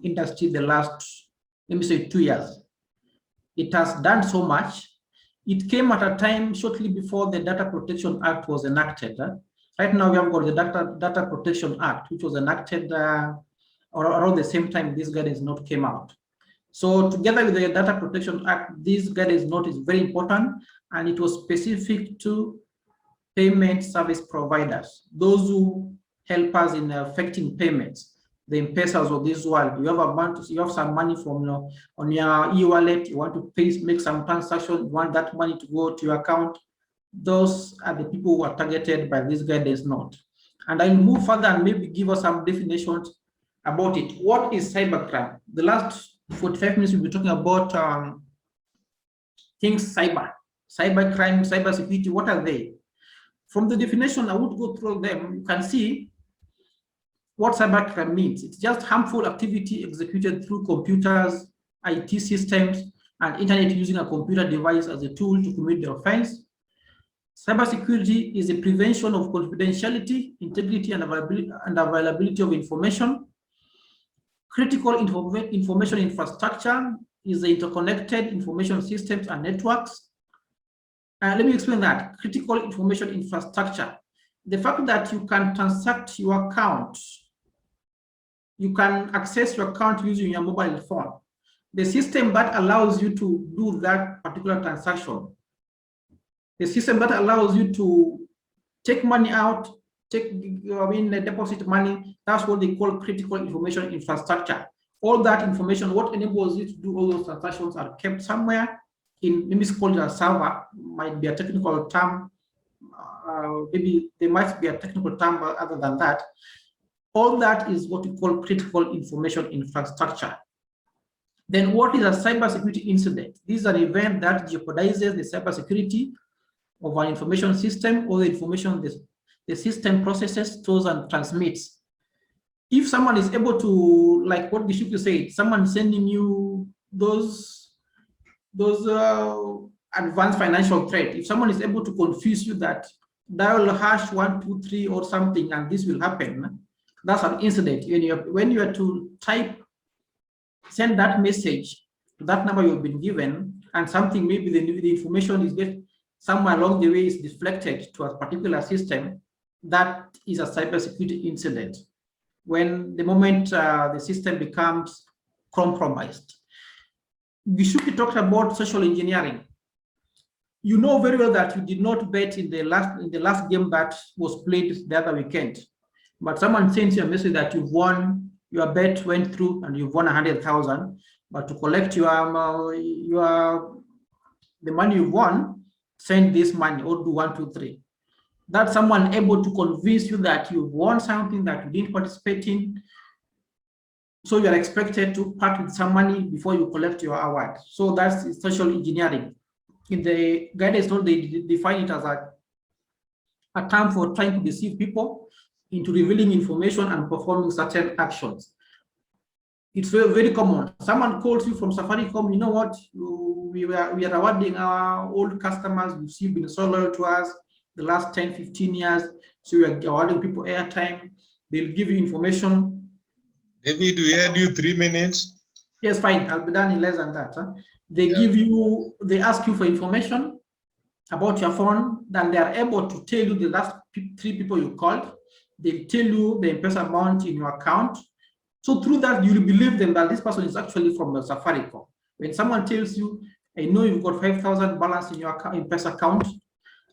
industry the last, let me say, 2 years. It has done so much. It came at a time shortly before the Data Protection Act was enacted. Right now, we have got the Data Protection Act, which was enacted around the same time this guidance note came out. So together with the Data Protection Act, this guidance note is very important, and it was specific to payment service providers, those who help us in affecting payments, the M-Pesas of this world. You have some money from on your e-wallet, you want to make some transaction, you want that money to go to your account. Those are the people who are targeted by this guidance note. And I'll move further and maybe give us some definitions about it. What is cybercrime? The last 45 minutes we'll be talking about things cybercrime, cybersecurity. What are they? From the definition, I would go through them. You can see what cybercrime means. It's just harmful activity executed through computers, IT systems, and internet using a computer device as a tool to commit the offense. Cybersecurity is the prevention of confidentiality, integrity, and availability of information. Critical information infrastructure is the interconnected information systems and networks. Let me explain that. Critical information infrastructure. The fact that you can transact your account, you can access your account using your mobile phone. The system that allows you to do that particular transaction, the system that allows you to take money out, deposit money, that's what they call critical information infrastructure. All that information, what enables you to do all those transactions, are kept somewhere in, maybe it's called a server, might be a technical term, maybe there might be a technical term other than that. All that is what we call critical information infrastructure. Then what is a cybersecurity incident? This is an event that jeopardizes the cybersecurity of an information system or the information the system processes, stores, and transmits. If someone is able to, like what Gishuki said, someone sending you those advanced financial threat, if someone is able to confuse you that dial #123 or something and this will happen, that's an incident. When you are to send that message to that number you've been given, and something, maybe the information is somewhere along the way is deflected to a particular system, that is a cybersecurity incident. When the moment the system becomes compromised. Gishuki talked about social engineering. You know very well that you did not bet in the last game that was played the other weekend, but someone sends you a message that you've won your bet went through and you've won 100,000, but to collect the money you've won, send this money or do 1, 2, 3. That's someone able to convince you that you've won something that you didn't participate in. So you're expected to part with some money before you collect your award. So that's social engineering. In the guidance note, they define it as a term for trying to deceive people into revealing information and performing certain actions. It's very, very common. Someone calls you from Safaricom, you know what, we are awarding our old customers, you've been so loyal to us the last 10, 15 years, so we are awarding people airtime. They'll give you information. David, we had you 3 minutes. Yes, fine, I'll be done in less than that. Huh? They ask you for information about your phone, then they are able to tell you the last 3 people you called. They tell you the M-Pesa amount in your account. So through that, you will believe them that this person is actually from the Safaricom. When someone tells you, I know you've got 5,000 balance in your M-Pesa account,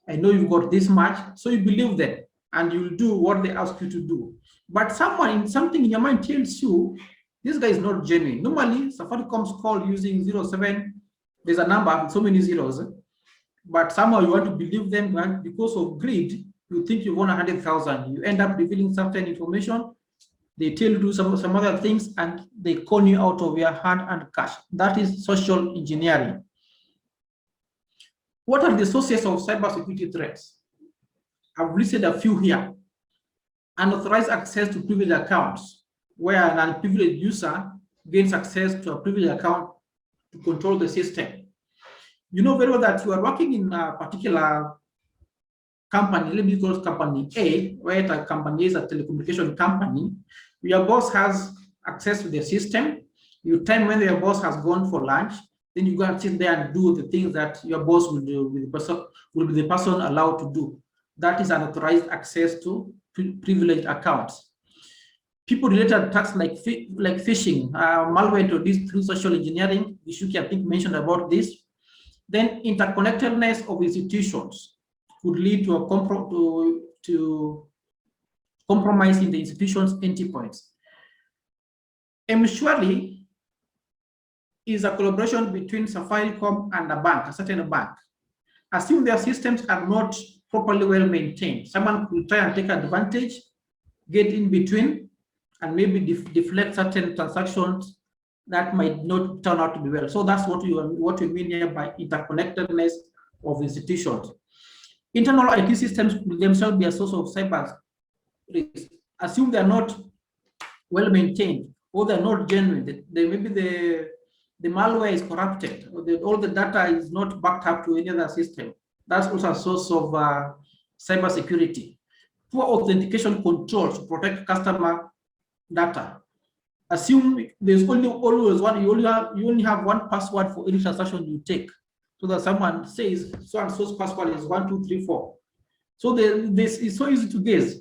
I know you've got this much, so you believe them and you'll do what they ask you to do. But something in your mind tells you, this guy is not genuine. Normally, Safaricom's call using 07, there's a number with so many zeros, but somehow you want to believe them, and because of greed, you think you won 100,000. You end up revealing certain information. They tell you to do some other things, and they con you out of your hard-earned cash. That is social engineering. What are the sources of cybersecurity threats? I've listed a few here. Unauthorized access to privileged accounts, where an unprivileged user gains access to a privileged account to control the system. You know very well that you are working in a particular company, let me call it company A, where the company is a telecommunication company. Your boss has access to the system. You time when your boss has gone for lunch, then you go and sit there and do the things that your boss will do with will be the person allowed to do. That is unauthorized access to privileged accounts. People-related attacks like phishing, malware introduced through social engineering. Gishuki, I think, mentioned about this. Then interconnectedness of institutions could lead to a compromise in the institution's endpoints. Mshwari is a collaboration between Safaricom and a bank, a certain bank. Assume their systems are not properly well maintained. Someone could try and take advantage, get in between, and maybe deflect certain transactions that might not turn out to be well. So that's what we mean here by interconnectedness of institutions. Internal IT systems could themselves be a source of cyber risk. Assume they're not well maintained or they're not genuine. Maybe the malware is corrupted, or all the data is not backed up to any other system. That's also a source of cyber security. Poor authentication controls to protect customer data. Assume there's always one, you only have one password for any transaction you take, so that someone says so and so's password is 1, 2, 3, 4. So this is so easy to guess.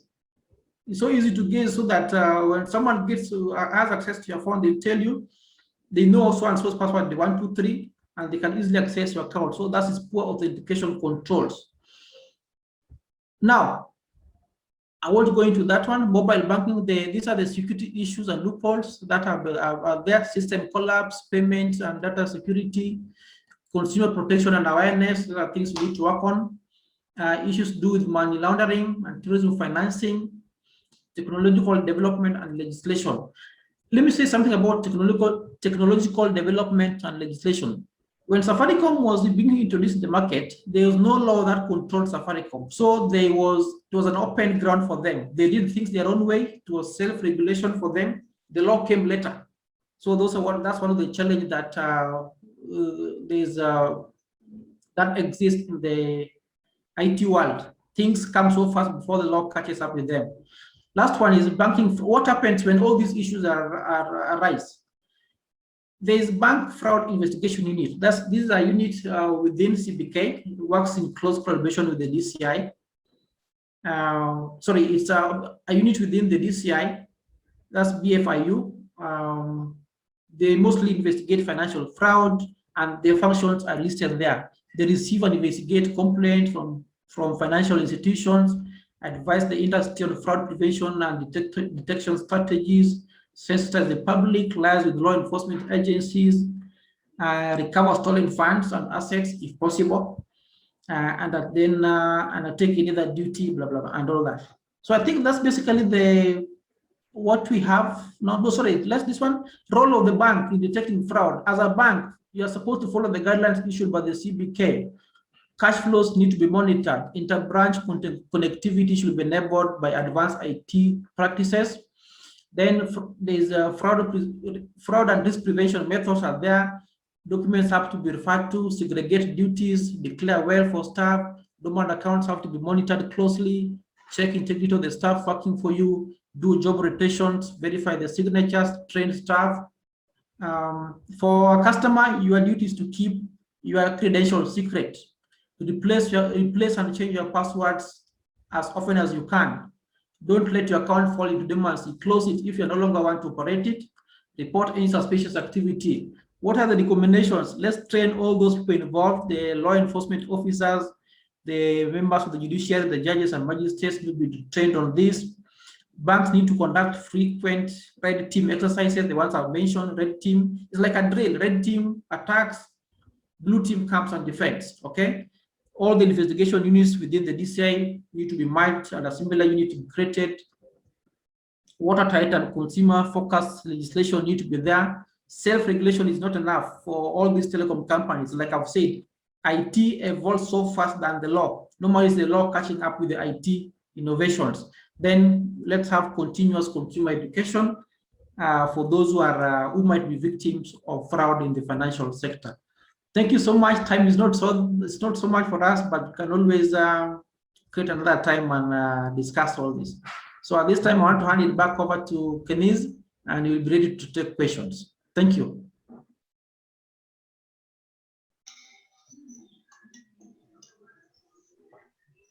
It's so easy to guess, so that when someone has access to your phone, they tell you they know so and so's password, the 1, 2, 3, and they can easily access your account. So that is poor authentication controls. Now, I won't go into that one. Mobile banking, these are the security issues and loopholes that are there: system collapse, payments and data security, consumer protection and awareness. There are things we need to work on. Issues to do with money laundering and terrorism financing, technological development and legislation. Let me say something about technological development and legislation. When Safaricom was being introduced in the market, there was no law that controlled Safaricom. So it was an open ground for them. They did things their own way. It was self-regulation for them. The law came later. So that's one of the challenges that that exists in the IT world. Things come so fast before the law catches up with them. Last one is banking. What happens when all these issues arise? There is bank fraud investigation unit. This is a unit within CBK. It works in close collaboration with the DCI. Sorry, it's a unit within the DCI. That's BFIU. They mostly investigate financial fraud, and their functions are listed there. They receive and investigate complaints from financial institutions, advise the industry on fraud prevention and detection strategies, sensitize the public, liaise with law enforcement agencies, recover stolen funds and assets if possible, and then undertake any other duty, blah, blah, blah, and all that. So I think that's basically what we have. No, sorry, let's this one, role of the bank in detecting fraud. As a bank, you are supposed to follow the guidelines issued by the CBK. Cash flows need to be monitored. Inter-branch connectivity should be enabled by advanced IT practices. Then there's fraud and risk prevention methods are there. Documents have to be referred to, segregate duties, declare well for staff. Dormant accounts have to be monitored closely, check integrity of the staff working for you, do job rotations, verify the signatures, train staff. For a customer, your duty is to keep your credentials secret, to replace and change your passwords as often as you can. Don't let your account fall into dormancy. Close it if you no longer want to operate it. Report any suspicious activity. What are the recommendations? Let's train all those people involved, the law enforcement officers, the members of the judiciary, the judges and magistrates will be trained on this. Banks need to conduct frequent red team exercises. The ones I've mentioned, red team is like a drill. Red team attacks, blue team comes and defends, okay? All the investigation units within the DCI need to be merged and a similar unit to be created. Watertight and consumer-focused legislation need to be there. Self-regulation is not enough for all these telecom companies. Like I've said, IT evolves so fast than the law. Normally, it's the law catching up with the IT innovations. Then let's have continuous consumer education for those who might be victims of fraud in the financial sector. Thank you so much. Time is not so much for us, but we can always create another time and discuss all this. So at this time, I want to hand it back over to Keniz, and he will be ready to take questions. Thank you.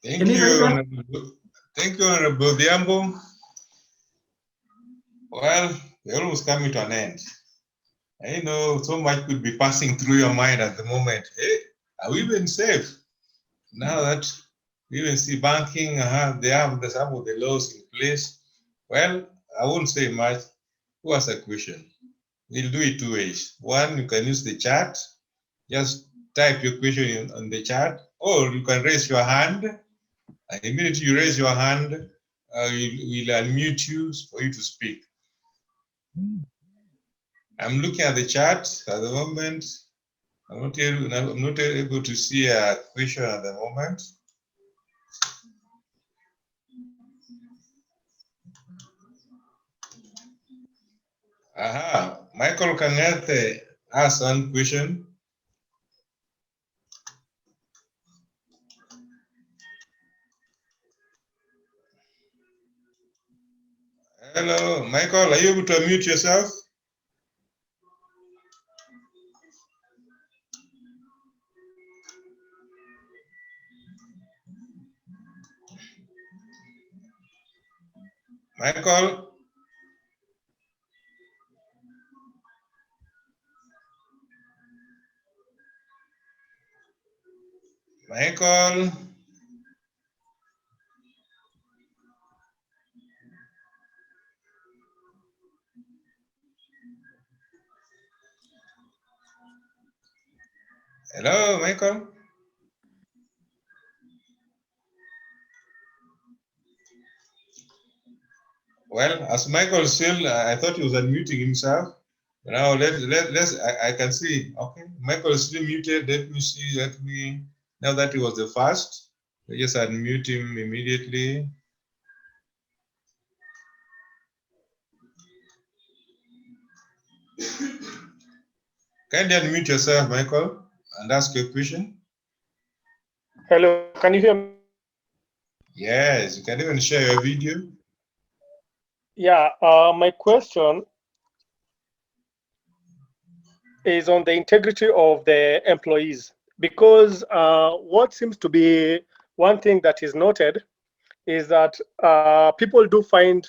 Thank you, Honorable Diambo. Well, we're almost coming to an end. I know so much could be passing through your mind at the moment. Hey, are we even safe? Now that we even see banking, they have some of the laws in place. Well, I won't say much. Who has a question? We'll do it two ways. One, you can use the chat. Just type your question on the chat, or you can raise your hand. And immediately you raise your hand, we'll unmute you for you to speak. I'm looking at the chat at the moment. I'm not able to see a question at the moment. Aha, Michael Kangate asked one question. Hello, Michael, are you able to unmute yourself? Michael? Michael? Hello, Michael? Well, as Michael still, I thought he was unmuting himself. Now I can see. Okay, Michael is still muted. Let me see. Now that he was the first, we just unmute him immediately. Kindly unmute yourself, Michael, and ask your question. Hello, can you hear me? Yes, you can even share your video. Yeah, my question is on the integrity of the employees, because what seems to be one thing that is noted is that people do find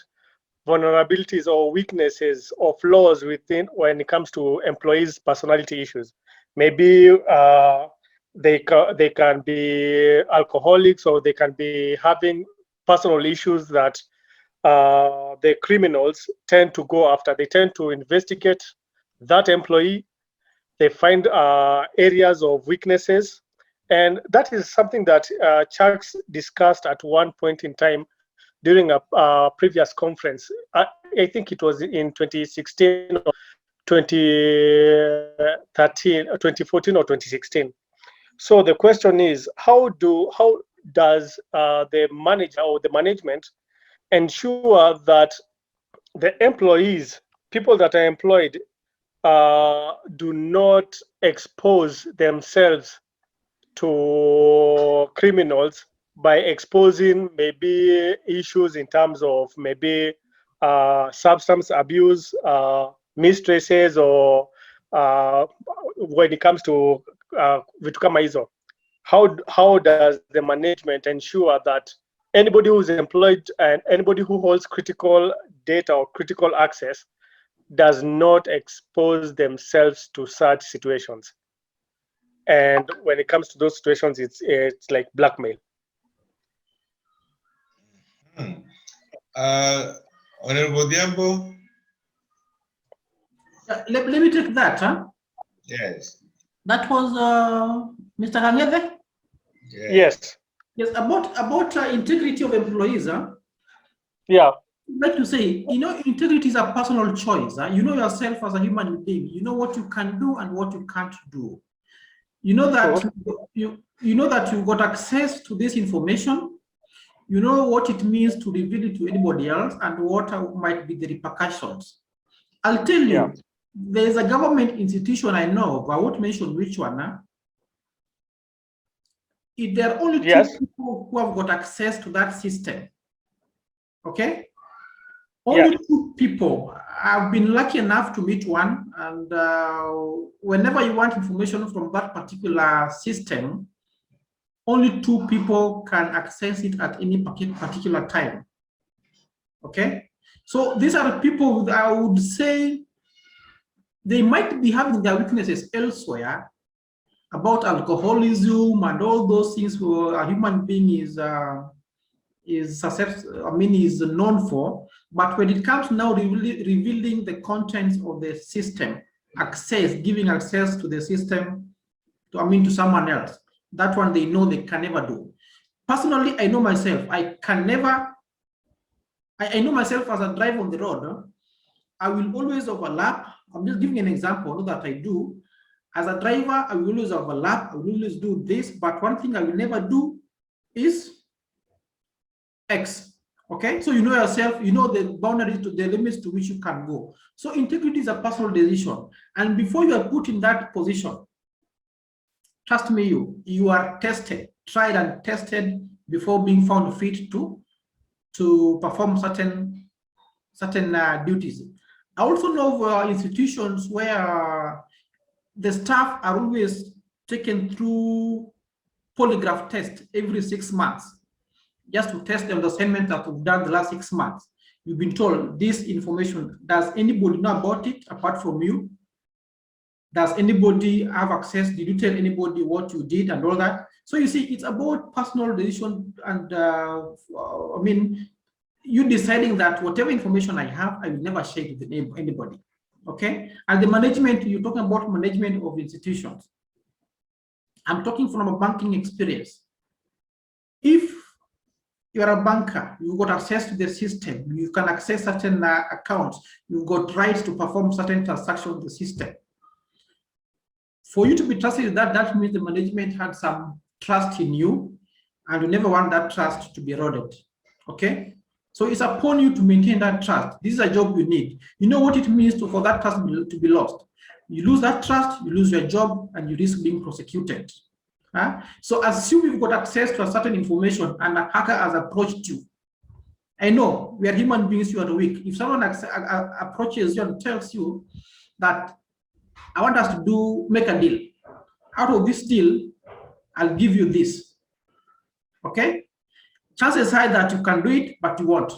vulnerabilities or weaknesses or flaws within when it comes to employees' personality issues. Maybe they can be alcoholics, or they can be having personal issues that the criminals tend to go after. They tend to investigate that employee. They find areas of weaknesses. And that is something that Chucks discussed at one point in time during a previous conference. I think it was in 2016 or 2013, 2014 or 2016. So the question is, how does the manager or the management ensure that the employees, people that are employed, do not expose themselves to criminals by exposing maybe issues in terms of maybe substance abuse, mistresses, or when it comes to vitu kama hizo. How does the management ensure that anybody who's employed and anybody who holds critical data or critical access does not expose themselves to such situations? And when it comes to those situations, it's like blackmail. Honorable Diambo? Let me take that. Huh? Yes. That was Mr. Hangede? Yes. Yes, about integrity of employees. Huh? Yeah. I'd like to say, integrity is a personal choice. Huh? You know yourself as a human being. You know what you can do and what you can't do. You know that you know that you've got access to this information. You know what it means to reveal it to anybody else and what might be the repercussions. I'll tell you, there's a government institution I know, but I won't mention which one. Huh? If there are only two people who have got access to that system, okay? Only two people. I've been lucky enough to meet one, and whenever you want information from that particular system, only two people can access it at any particular time. Okay? So these are people that I would say they might be having their weaknesses elsewhere about alcoholism and all those things where a human being is known for. But when it comes now revealing the contents of the system, giving access to the system to someone else, that one they know they can never do. Personally, I know myself, I know myself as a driver on the road, I will always overlap. I'm just giving an example, not that I do. As a driver, I will always overlap, I will always do this, but one thing I will never do is X. Okay, so you know yourself, you know the boundaries, to the limits to which you can go. So integrity is a personal decision. And before you are put in that position, trust me, you are tested, tried and tested before being found fit to perform certain duties. I also know of institutions where the staff are always taken through polygraph test every 6 months, just to test the understanding that we've done the last 6 months. You've been told this information. Does anybody know about it apart from you? Does anybody have access? Did you tell anybody what you did and all that? So you see, it's about personal decision, and you deciding that whatever information I have, I will never share it with anybody. Okay? And the management, you're talking about management of institutions. I'm talking from a banking experience. If you're a banker, you've got access to the system, you can access certain accounts, you've got rights to perform certain transactions in the system. For you to be trusted, that means the management had some trust in you, and you never want that trust to be eroded. Okay? So it's upon you to maintain that trust. This is a job you need. You know what it means for that trust to be lost. You lose that trust, you lose your job, and you risk being prosecuted. So assume you've got access to a certain information and a hacker has approached you. I know we are human beings, you are weak. If someone approaches you and tells you that I want us to make a deal. Out of this deal, I'll give you this. Okay? Chances high that you can do it, but you won't,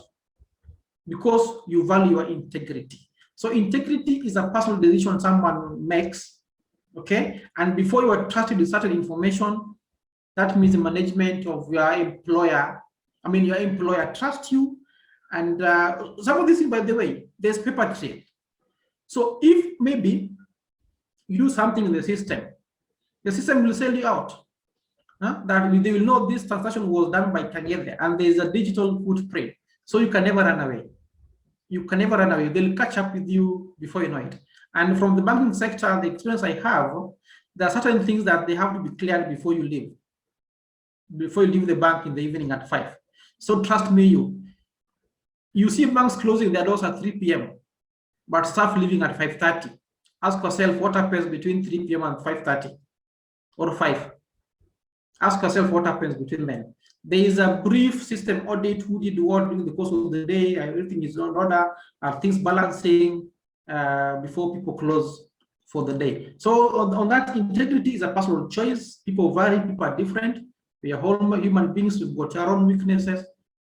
because you value your integrity. So integrity is a personal decision someone makes. Okay, and before you are trusted with certain information, that means the management of your employer, your employer trusts you, And some of these things, by the way, there's paper trail. So if maybe you do something in the system will sell you out. That they will know this transaction was done by Kagere, and there is a digital footprint. So you can never run away. You can never run away. They'll catch up with you before you know it. And from the banking sector, the experience I have, there are certain things that they have to be cleared before you leave. Before you leave the bank in the evening at 5. So trust me, you see banks closing their doors at 3 p.m., but staff leaving at 5:30. Ask yourself what happens between 3 p.m. and 5:30 or 5. Ask yourself what happens between them. There is a brief system audit, who did what during the course of the day, everything is in order, are things balancing before people close for the day. So on that, integrity is a personal choice. People vary, people are different. We are all human beings, we've got our own weaknesses,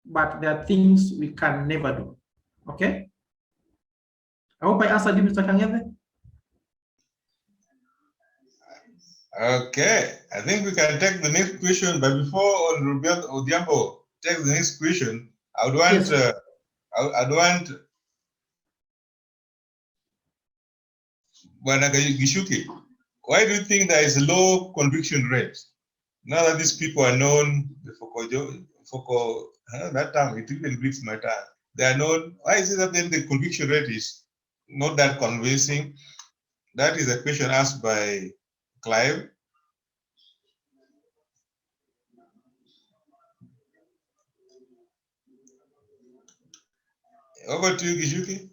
but there are things we can never do. Okay? I hope I answered you, Mr. Kangeve. Okay, I think we can take the next question, but before Odhiambo takes the next question, I would want, Yes. I'd want Gishuki, why do you think there is a low conviction rate? Now that these people are known, that time, it even breaks my tongue. They are known, why is it that then the conviction rate is not that convincing? That is a question asked by Clive. Over to you, Gishuki.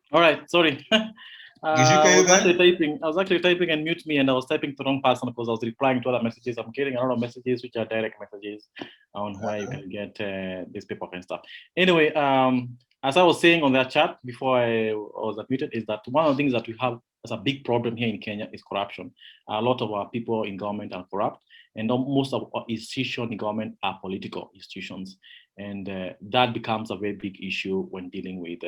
All right, sorry. I was actually typing and mute me, and I was typing to the wrong person because I was replying to other messages. I'm getting a lot of messages which are direct messages on where you can get this paper and stuff. Anyway, as I was saying on that chat before I was unmuted, is that one of the things that we have as a big problem here in Kenya is corruption. A lot of our people in government are corrupt, and most of our institutions in government are political institutions, and that becomes a very big issue when dealing with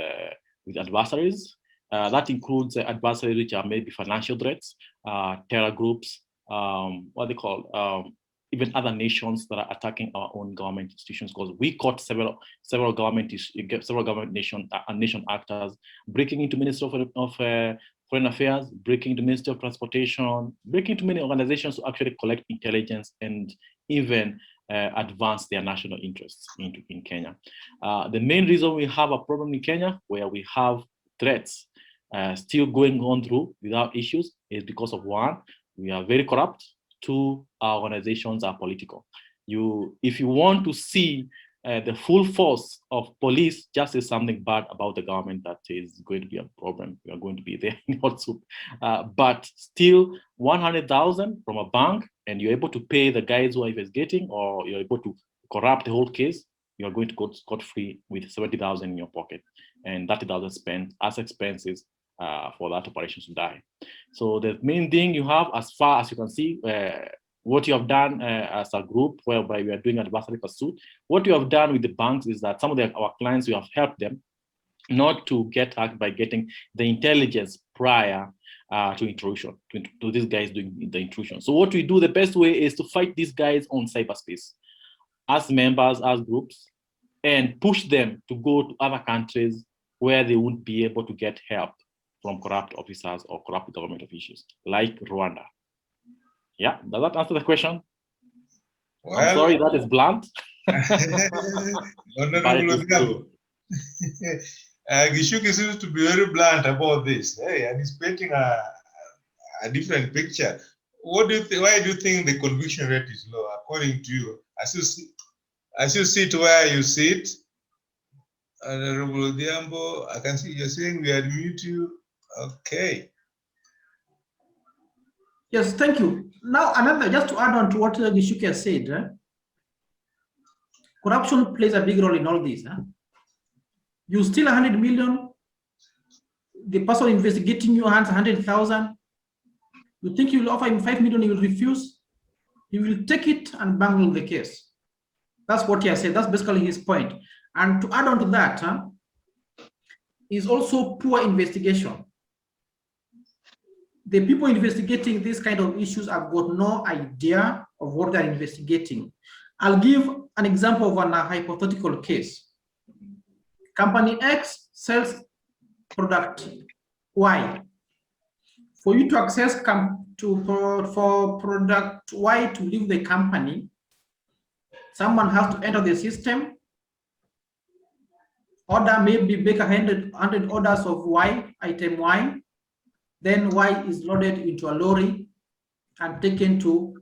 adversaries. That includes adversaries which are maybe financial threats, terror groups, what they call, even other nations that are attacking our own government institutions. Because we caught several government nation actors breaking into Ministry of Foreign Affairs, breaking into Ministry of Transportation, breaking into many organizations to actually collect intelligence and even advance their national interests in Kenya. The main reason we have a problem in Kenya, where we have threats still going on through without issues, is because of one, we are very corrupt. Two, our organizations are political. If you want to see the full force of police, just say something bad about the government, that is going to be a problem. We are going to be there in hot soup. But still, 100,000 from a bank, and you're able to pay the guys who are investigating, or you're able to corrupt the whole case, you are going to go scot-free with 70,000 in your pocket, and 30,000 spent as expenses for that operation to die. So the main thing you have, as far as you can see, what you have done as a group whereby we are doing adversary pursuit, what you have done with the banks is that some of our clients, we have helped them not to get hacked by getting the intelligence prior to intrusion, to these guys doing the intrusion. So what we do, the best way is to fight these guys on cyberspace as members, as groups, and push them to go to other countries where they won't be able to get help from corrupt officers or corrupt government officials, like Rwanda. Yeah, does that answer the question? Well, I'm sorry, that is blunt. Gishuki seems to be very blunt about this. Hey, and he's painting a different picture. What do you think? Why do you think the conviction rate is low, according to you? As you sit where you sit, Honorable Diambo, I can see you're saying we unmute you. Okay. Yes, thank you. Now, another, just to add on to what Gishuki has said, corruption plays a big role in all this. You steal 100 million, the person investigating you hands 100,000. You think you will offer him 5 million, he will refuse. He will take it and bungle the case. That's what he has said. That's basically his point. And to add on to that, is also poor investigation. The people investigating these kind of issues have got no idea of what they're investigating. I'll give an example of a hypothetical case. Company X sells product Y. For you to access for product Y to leave the company, someone has to enter the system, order maybe make 100 orders of Y, item Y, then Y is loaded into a lorry and taken to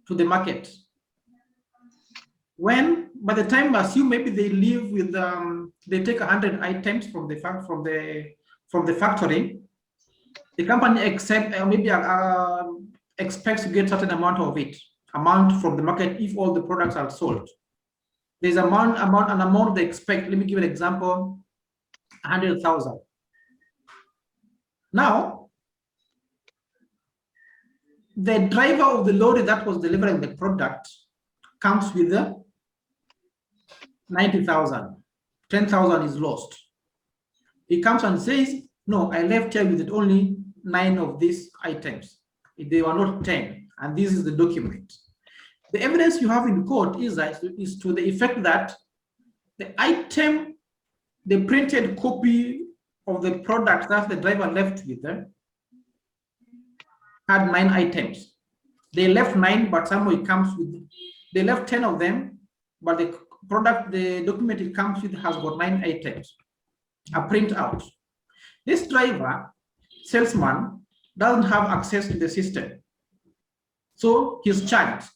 the market. When, by the time, assume maybe they leave with, they take 100 items from the factory, the company expects to get certain amount of it, amount from the market if all the products are sold. There's an amount they expect. Let me give an example, 100,000. Now, the driver of the lorry that was delivering the product comes with 90,000. 10,000 is lost. He comes and says, no, I left here with only 9 of these items. They were not 10, and this is the document. The evidence you have in court is to the effect that the item, the printed copy of the product that the driver left with had 9 items. They left 9, but somebody comes with, they left 10 of them, but the product, the document it comes with has got 9 items, a printout. This driver, salesman, doesn't have access to the system. So he's charged.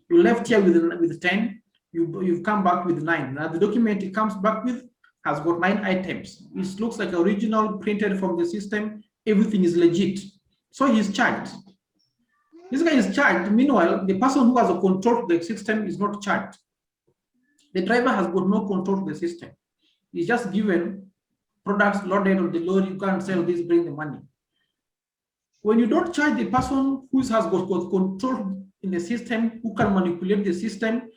You left here with 10, you've come back with 9. Now the document it comes back with has got 9 items. It looks like original, printed from the system. Everything is legit. So he's charged. This guy is charged. Meanwhile, the person who has a control of the system is not charged. The driver has got no control of the system. He's just given products loaded on the lorry. You can't sell this, bring the money. When you don't charge the person who has got control in the system, who can manipulate the system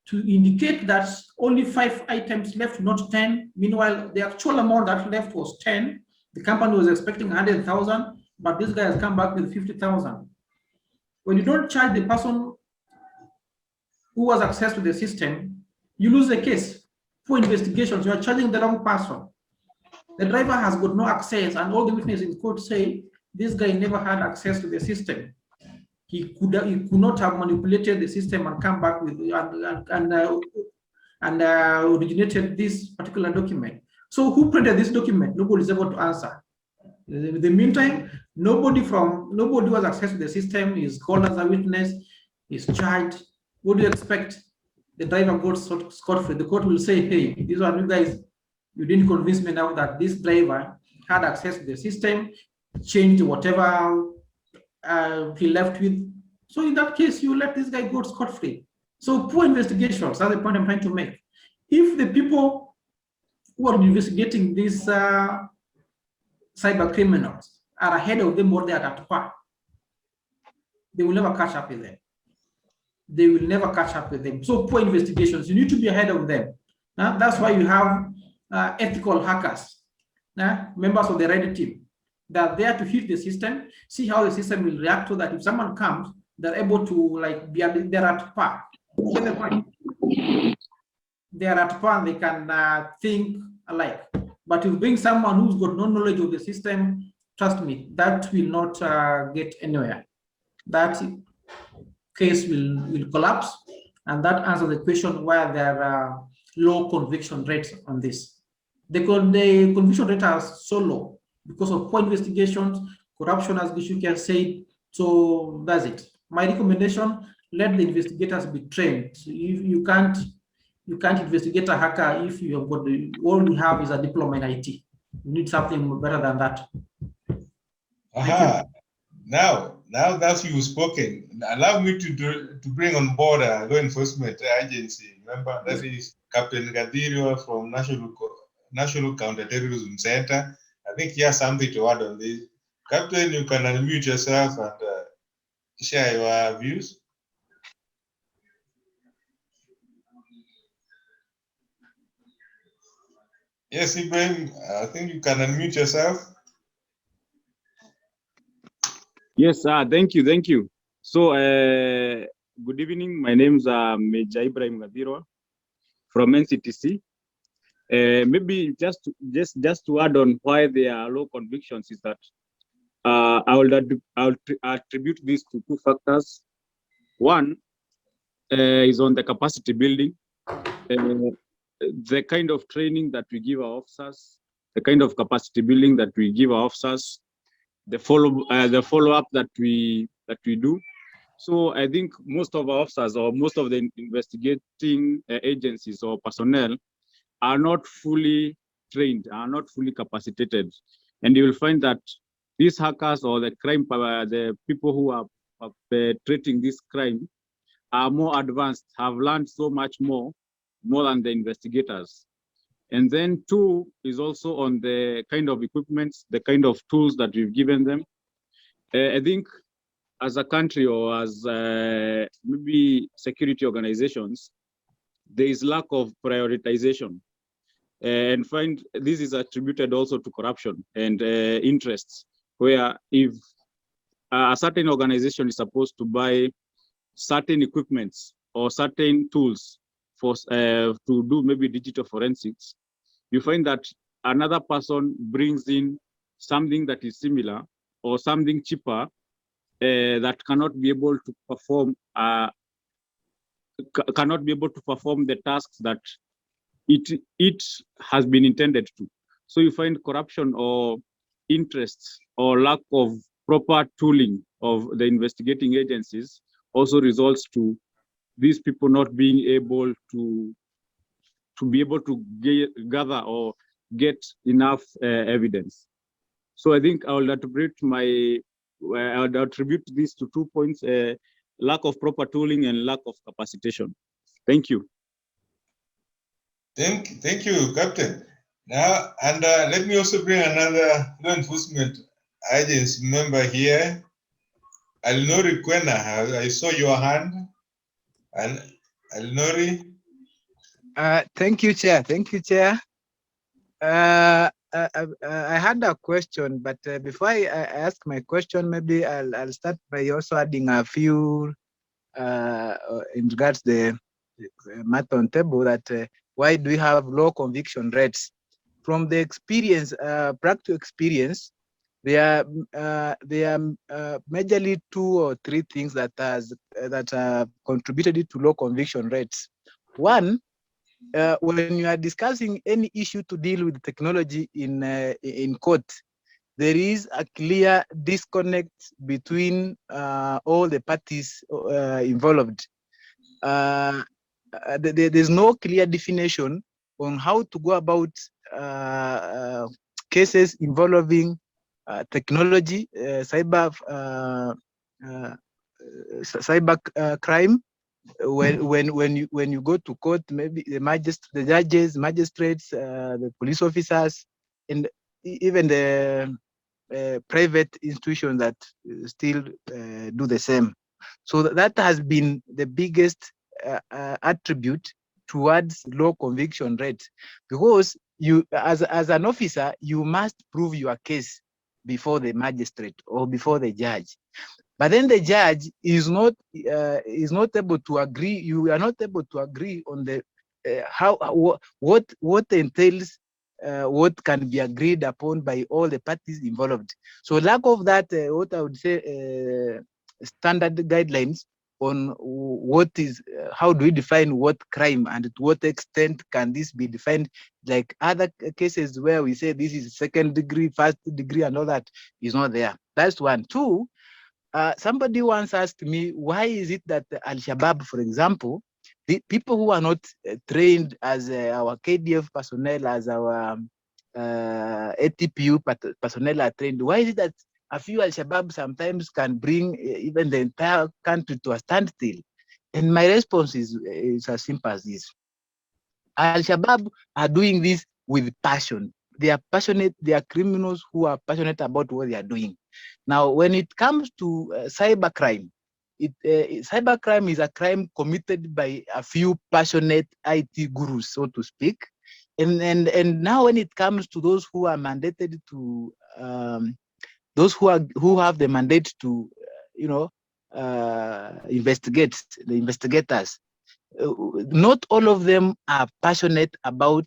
to indicate that only 5 items left, not 10. Meanwhile, the actual amount that left was 10. The company was expecting 100,000, but this guy has come back with 50,000. When you don't charge the person who has access to the system, you lose the case. For investigations, you are charging the wrong person. The driver has got no access, and all the witnesses in court say this guy never had access to the system. He could not have manipulated the system and come back with and originated this particular document. So who printed this document? Nobody is able to answer. In the meantime, nobody who has access to the system is called as a witness, is charged. What do you expect? The driver goes scot-free. The court will say, hey, these are you guys, you didn't convince me now that this driver had access to the system, changed whatever he left with. So in that case, you let this guy go scot-free. So poor investigations, that's the point I'm trying to make. If the people who are investigating these cyber criminals are ahead of them or they are at par, they will never catch up with them. They will never catch up with them. So poor investigations, you need to be ahead of them. That's why you have ethical hackers, members of the red team. They're there to hit the system, see how the system will react to that. If someone comes, they're able to they're at par. Get the point? They're at par, they can think alike. But if you bring someone who's got no knowledge of the system, trust me, that will not get anywhere. That case will collapse, and that answers the question why there are low conviction rates on this. The conviction rate is so low because of poor investigations, corruption, as Gishuki has said. So that's it. My recommendation: let the investigators be trained. If you can't investigate a hacker if you have got all you have is a diploma in IT. You need something better than that. Aha! Now that you've spoken, allow me to bring on board a law enforcement agency. Remember, that is Captain Gadirio from National Counterterrorism Center, think he has something to add on this. Captain, you can unmute yourself and share your views. Yes, Ibrahim, I think you can unmute yourself. Yes, thank you. So, good evening. My name is Major Ibrahim Gadiro from NCTC. Maybe just to add on why there are low convictions is that I'll attribute this to two factors. One is on the capacity building, the kind of training that we give our officers, the kind of capacity building that we give our officers, the follow-up that we do. So I think most of our officers or most of the investigating agencies or personnel are not fully trained, are not fully capacitated. And you will find that these hackers or the people who are perpetrating this crime are more advanced, have learned so much more than the investigators. And then two is also on the kind of equipment, the kind of tools that we've given them. I think as a country or as maybe security organizations, there is lack of prioritization. And find this is attributed also to corruption and interests, where if a certain organization is supposed to buy certain equipments or certain tools for to do maybe digital forensics, you find that another person brings in something that is similar or something cheaper that cannot be able to perform the tasks that it has been intended to. So you find corruption or interests or lack of proper tooling of the investigating agencies also results to these people not being able to gather or get enough evidence. So I think I will attribute this to 2 points: lack of proper tooling and lack of capacitation. Thank you. Thank you, Captain. Now, and let me also bring another law enforcement agency member here, Alnori Kwena. I saw your hand, and Alnori. Thank you, Chair. Thank you, Chair. I had a question, but before I ask my question, maybe I'll start by also adding a few in regards to the matter on table that why do we have low conviction rates? From the experience, practical experience, there are majorly 2 or 3 things that contributed to low conviction rates. One, when you are discussing any issue to deal with technology in court, there is a clear disconnect between all the parties involved. There's no clear definition on how to go about cases involving technology, cyber crime. When you go to court, maybe the judges, magistrates, the police officers, and even the private institutions that still do the same. So that has been the biggest attribute towards low conviction rate, because you, as an officer, you must prove your case before the magistrate or before the judge. But then the judge is not able to agree. You are not able to agree on the what entails what can be agreed upon by all the parties involved. So lack of that, what I would say, standard guidelines on what is, how do we define what crime and to what extent can this be defined, like other cases where we say this is second degree, first degree, and all that is not there. That's one. Two, somebody once asked me, why is it that Al-Shabaab, for example, the people who are not trained as our KDF personnel, as our ATPU personnel are trained, why is it that a few Al-Shabaab sometimes can bring even the entire country to a standstill? And my response is as simple as this. Al-Shabaab are doing this with passion, they are passionate. They are criminals who are passionate about what they are doing. Now, when it comes to cybercrime, cybercrime is a crime committed by a few passionate IT gurus, so to speak. And now when it comes to those who are mandated to those who have the mandate to investigate, the investigators, not all of them are passionate about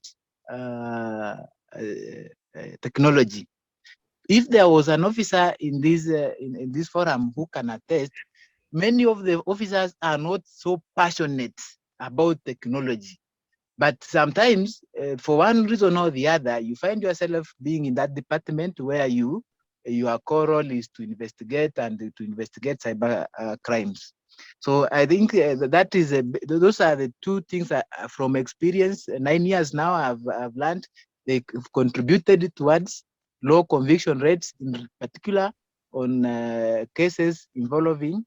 technology. If there was an officer in this forum who can attest, many of the officers are not so passionate about technology. But sometimes, for one reason or the other, you find yourself being in that department where your core role is to investigate cyber crimes. So I think that is those are the two things that, from experience, 9 years now, I've learned they contributed towards low conviction rates, in particular on cases involving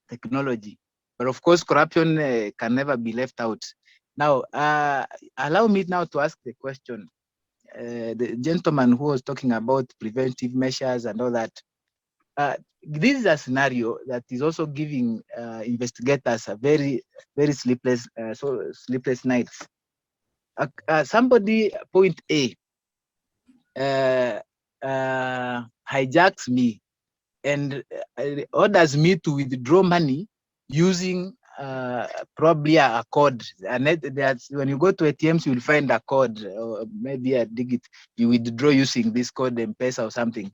technology. But of course, corruption can never be left out. Now, allow me now to ask the question. The gentleman who was talking about preventive measures and all that, this is a scenario that is also giving investigators a very, very sleepless nights. Somebody, point A, hijacks me and orders me to withdraw money using probably a code. And when you go to ATMs, you will find a code, or maybe a digit. You withdraw using this code, M-Pesa or something.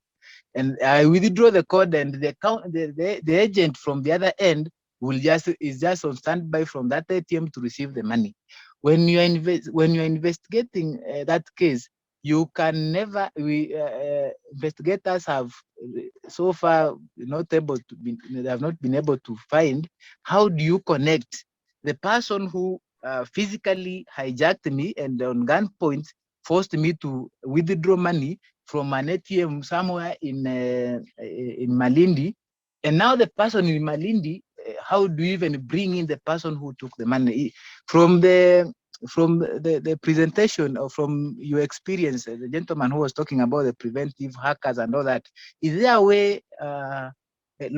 And I withdraw the code, and the agent from the other end is just on standby from that ATM to receive the money. When you're investigating that case, you can never. Investigators have so far they have not been able to find how do you connect the person who physically hijacked me and on gunpoint forced me to withdraw money from an ATM somewhere in Malindi, and now the person in Malindi, how do you even bring in the person who took the money? From the presentation, or from your experience, the gentleman who was talking about the preventive hackers and all that, is there a way law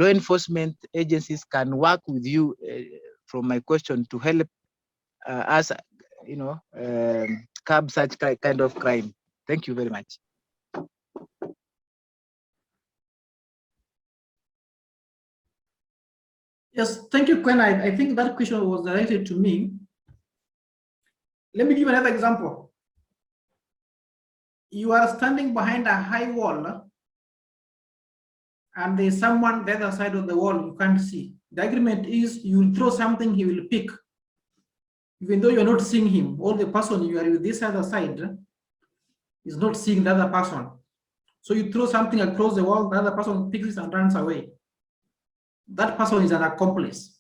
enforcement agencies can work with you, from my question, to help us, curb such kind of crime? Thank you very much. Yes, thank you, Ken. I think that question was directed to me. Let me give another example. You are standing behind a high wall, and there's someone the other side of the wall you can't see. The agreement is you will throw something, he will pick. Even though you're not seeing him, or the person you are with this other side is not seeing the other person. So you throw something across the wall, the other person picks it and runs away. That person is an accomplice.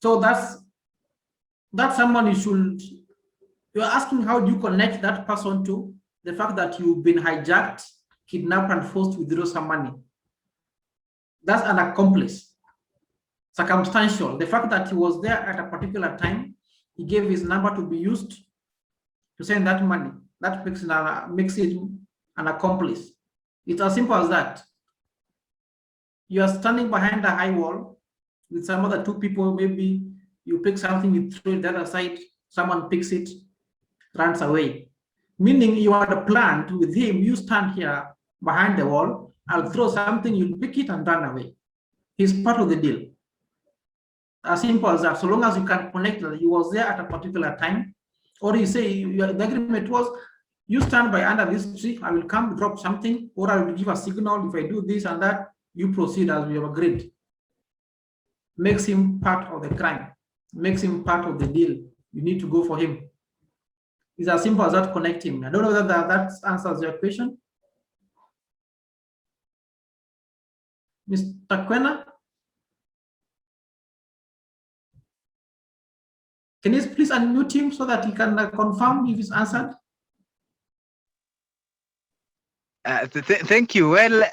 So that's someone you're asking, how do you connect that person to the fact that you've been hijacked, kidnapped, and forced to withdraw some money? That's an accomplice. Circumstantial. The fact that he was there at a particular time, he gave his number to be used to send that money. That makes it an accomplice. It's as simple as that. You are standing behind a high wall with some other two people. Maybe you pick something, you throw it the other side, someone picks it, runs away. Meaning you had planned with him, you stand here behind the wall, I'll throw something, you'll pick it and run away. He's part of the deal. As simple as that. So long as you can connect that he was there at a particular time, or you say the agreement was, you stand by under this tree, I will come drop something, or I will give a signal if I do this and that, you proceed as we have agreed. Makes him part of the crime, makes him part of the deal. You need to go for him. It's as simple as that, connect him. I don't know whether that answers your question. Mr. Kwena? Can you please unmute him so that he can confirm if it's answered? Thank you. Well,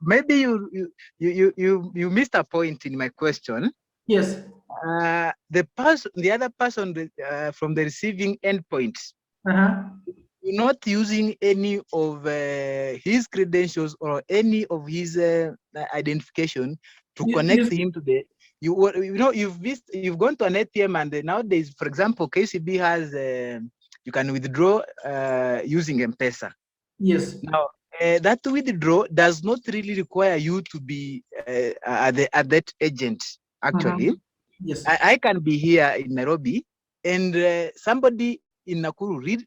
maybe you missed a point in my question. Yes. The other person from the receiving endpoint, not using any of his credentials or any of his identification to connect him to the. You've gone to an ATM, and nowadays, for example, KCB has you can withdraw using M-Pesa. Yes. Now, that withdraw does not really require you to be at that agent. Actually, Yes. I can be here in Nairobi, and somebody in Nakuru read.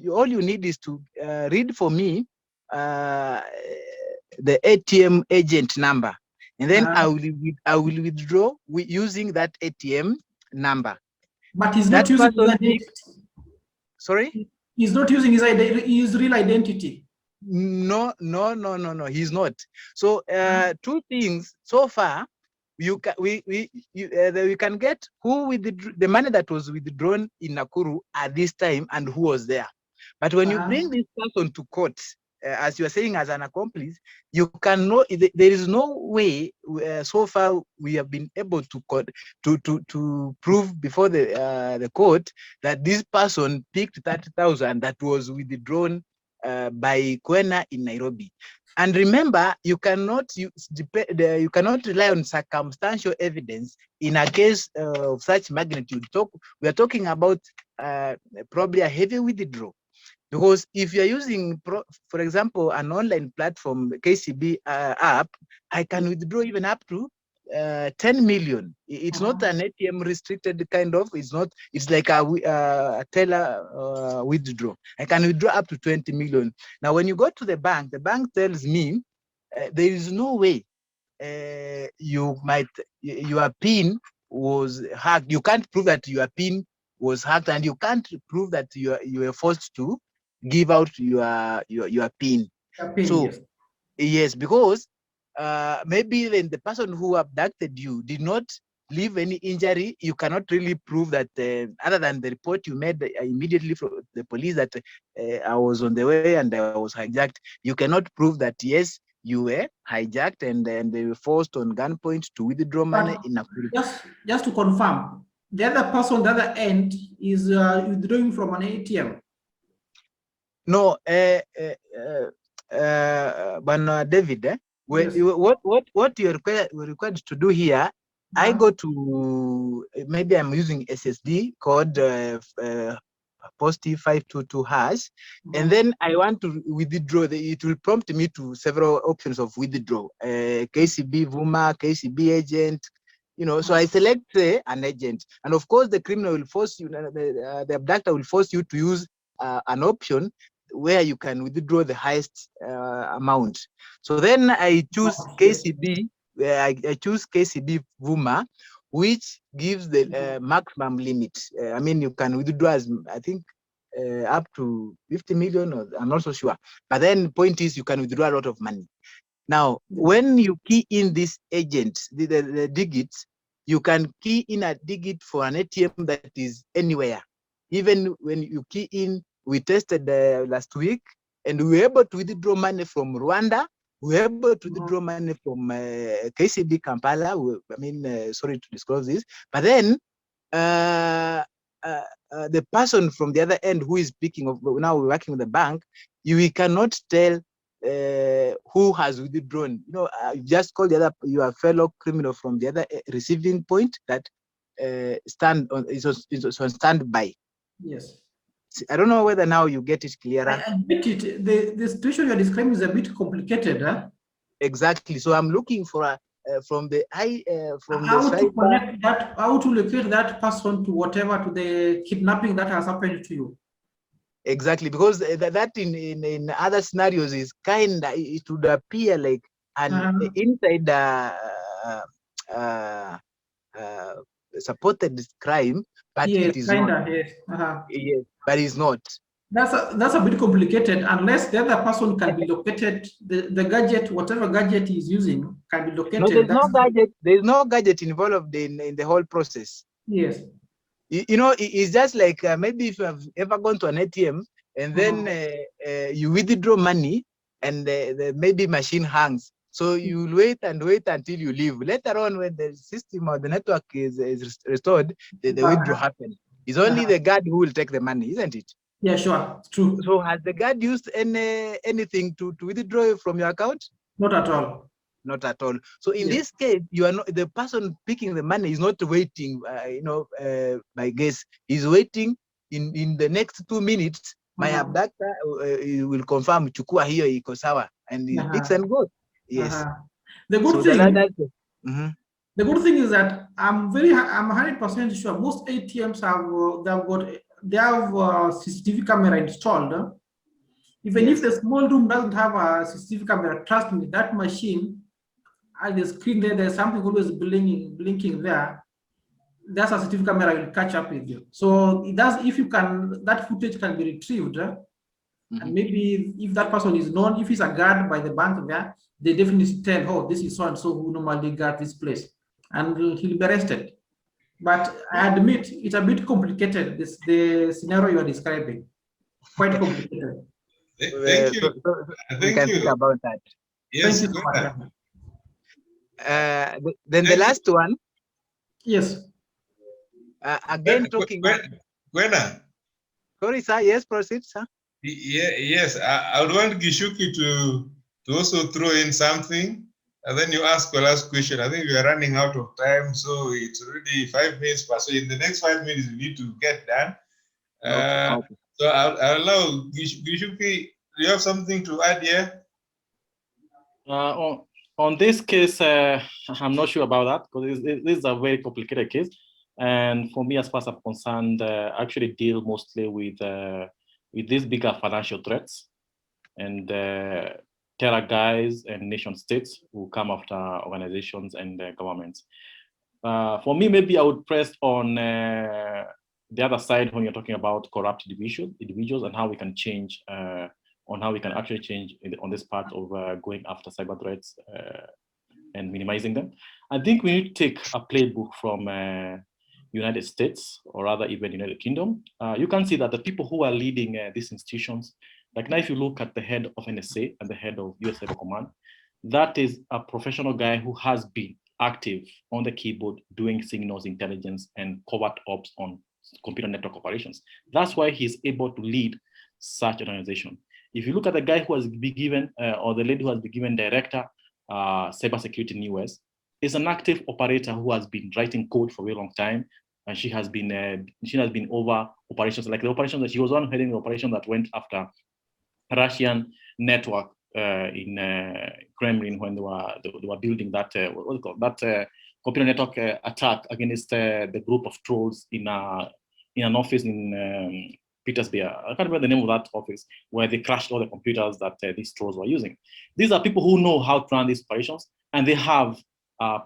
All you need is to read for me the ATM agent number, and then I will withdraw using that ATM number. But he's That not using his person identity. Sorry? He's not using his real identity. No, he's not. So two things so far. You can we can get who with the money that was withdrawn in Nakuru at this time and who was there. But when you bring this person to court, as you are saying, as an accomplice, you cannot. There is no way. So far, we have been able to prove before the court that this person picked 30,000 that was withdrawn by Kwena in Nairobi. And remember, you cannot rely on circumstantial evidence in a case of such magnitude. We are talking about probably a heavy withdrawal. Because if you're using, for example, an online platform, KCB app, I can withdraw even up to 10 million. It's not an ATM restricted kind of, it's like a teller withdraw. I can withdraw up to 20 million. Now, when you go to the bank tells me there is no way your PIN was hacked. You can't prove that your PIN was hacked, and you can't prove that you were forced to give out your PIN. So yes, because maybe even the person who abducted you did not leave any injury. You cannot really prove that other than the report you made immediately from the police that I was on the way and I was hijacked. You cannot prove that yes, you were hijacked and they were forced on gunpoint to withdraw money in Nakuru. Just to confirm, the other person on the other end is withdrawing from an ATM. No, David, what you're required to do here, I go to, maybe I'm using SSD code positive 522 hash, and then I want to withdraw. It will prompt me to several options of withdraw, KCB Vuma, KCB agent, so I select an agent, and of course the criminal will force you, the abductor will force you to use an option where you can withdraw the highest amount. So then I choose KCB. I choose KCB Vuma, which gives the maximum limit. I mean, you can withdraw as I think up to 50 million, or I'm not so sure. But then the point is you can withdraw a lot of money. Now, when you key in this agent, the digits, you can key in a digit for an ATM that is anywhere. Even when you key in, we tested last week, and we were able to withdraw money from Rwanda. We were able to withdraw money from KCB Kampala. Sorry to disclose this, but then the person from the other end who is speaking of, now we're working with the bank, we cannot tell who has withdrawn. You just call the other, your fellow criminal from the other receiving point that is on standby. Yes. I don't know whether now you get it clearer. I get it. The situation you're describing is a bit complicated, huh? Exactly. So I'm looking for from the how to connect that, how to locate that person to whatever, to the kidnapping that has happened to you. Exactly, because that in other scenarios is it would appear like an inside supported crime, but yes, it is not. Yes. Yes, but it's not. That's a bit complicated unless the other person can be located. The gadget, whatever gadget he's using, can be located. No, there's no gadget. There's no gadget involved in the whole process. Yes. It's just like maybe if you have ever gone to an ATM and then you withdraw money and the maybe machine hangs. So you wait until you leave. Later on, when the system or the network is restored, the withdrawal happens. It's only the guard who will take the money, isn't it? Yeah, sure. It's true. So has the guard used anything to withdraw from your account? Not at all. Not at all. So in Yes. this case, you are not, the person picking the money is not waiting. My guess is waiting. In the next 2 minutes, my abductor will confirm chukua hiyo iko sawa, and he picks and goes. Yes. The good So thing. The good thing is that I'm 100% sure most ATMs they have CCTV camera installed. Even if the small room doesn't have a CCTV camera, trust me, that machine at the screen there's something always blinking there. That's a CCTV camera will catch up with you. So it does, if you can, that footage can be retrieved. And maybe if that person is known, if he's a guard by the bank there, they definitely tell, oh, this is so and so who normally guard this place, and he'll be arrested. But I admit it's a bit complicated, the scenario you are describing. Quite complicated. Thank you. We can think about that. Yes. Thank you so much. Then the last one. Yes. Again, talking. Gwena. Sorry, sir. Yes, proceed, sir. Yes, I would want Gishuki to also throw in something, and then you ask your last question. I think we are running out of time, so it's already 5 minutes past. So in the next 5 minutes, we need to get done. Okay. So I'll allow Gishuki. Do you have something to add here? On this case, I'm not sure about that, because this is a very complicated case. And for me, as far as I'm concerned, I actually deal mostly with these bigger financial threats and terror guys and nation states who come after organizations and governments. For me, maybe I would press on the other side when you're talking about corrupt individuals and how we can change, on how we can actually change on this part of going after cyber threats and minimizing them. I think we need to take a playbook from United States, or rather even United Kingdom. You can see that the people who are leading these institutions, like now if you look at the head of NSA and the head of US Cyber Command, that is a professional guy who has been active on the keyboard doing signals intelligence and covert ops on computer network operations. That's why he's able to lead such an organization. If you look at the guy who has been given, or the lady who has been given director cybersecurity in the US, is an active operator who has been writing code for a very long time, and she has been over operations, like the operation that she was on heading the operation that went after Russian network in Kremlin when they were building that computer network attack against the group of trolls in an office in Petersburg. I can't remember the name of that office, where they crashed all the computers that these trolls were using. These are people who know how to run these operations, and they have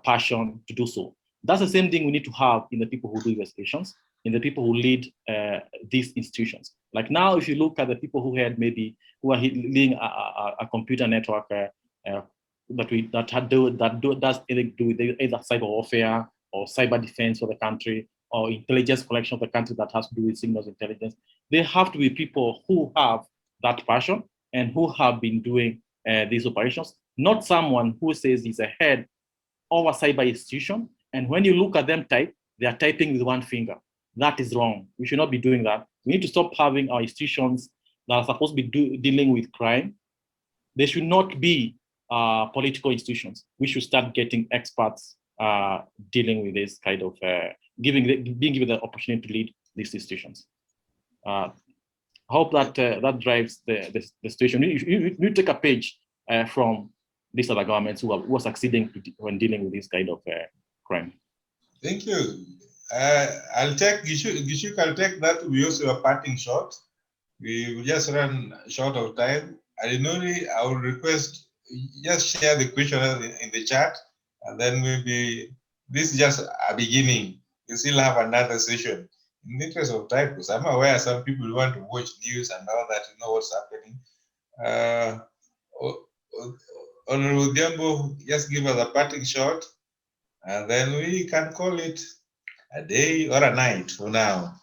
passion to do so. That's the same thing we need to have in the people who do investigations, in the people who lead these institutions. Like now, if you look at the people who are leading a computer network that does anything to do with either cyber warfare or cyber defense for the country, or intelligence collection of the country that has to do with signals intelligence, they have to be people who have that passion and who have been doing these operations, not someone who says he's a head of a cyber institution, and when you look at them type, they are typing with one finger. That is wrong. We should not be doing that. We need to stop having our institutions that are supposed to be dealing with crime. They should not be political institutions. We should start getting experts dealing with this kind of, being given the opportunity to lead these institutions. I hope that that drives the situation. You take a page from these other governments who are succeeding when dealing with this kind of crime. Thank you. I'll take Gishuk, I'll take that. We also a parting shot. We just ran short of time. I will request just share the question in the chat, and then maybe this is just a beginning. You still have another session. In the interest of time, because I'm aware some people want to watch news and all that, you know what's happening. Honorable Diambo, just give us a parting shot, and then we can call it a day or a night for now.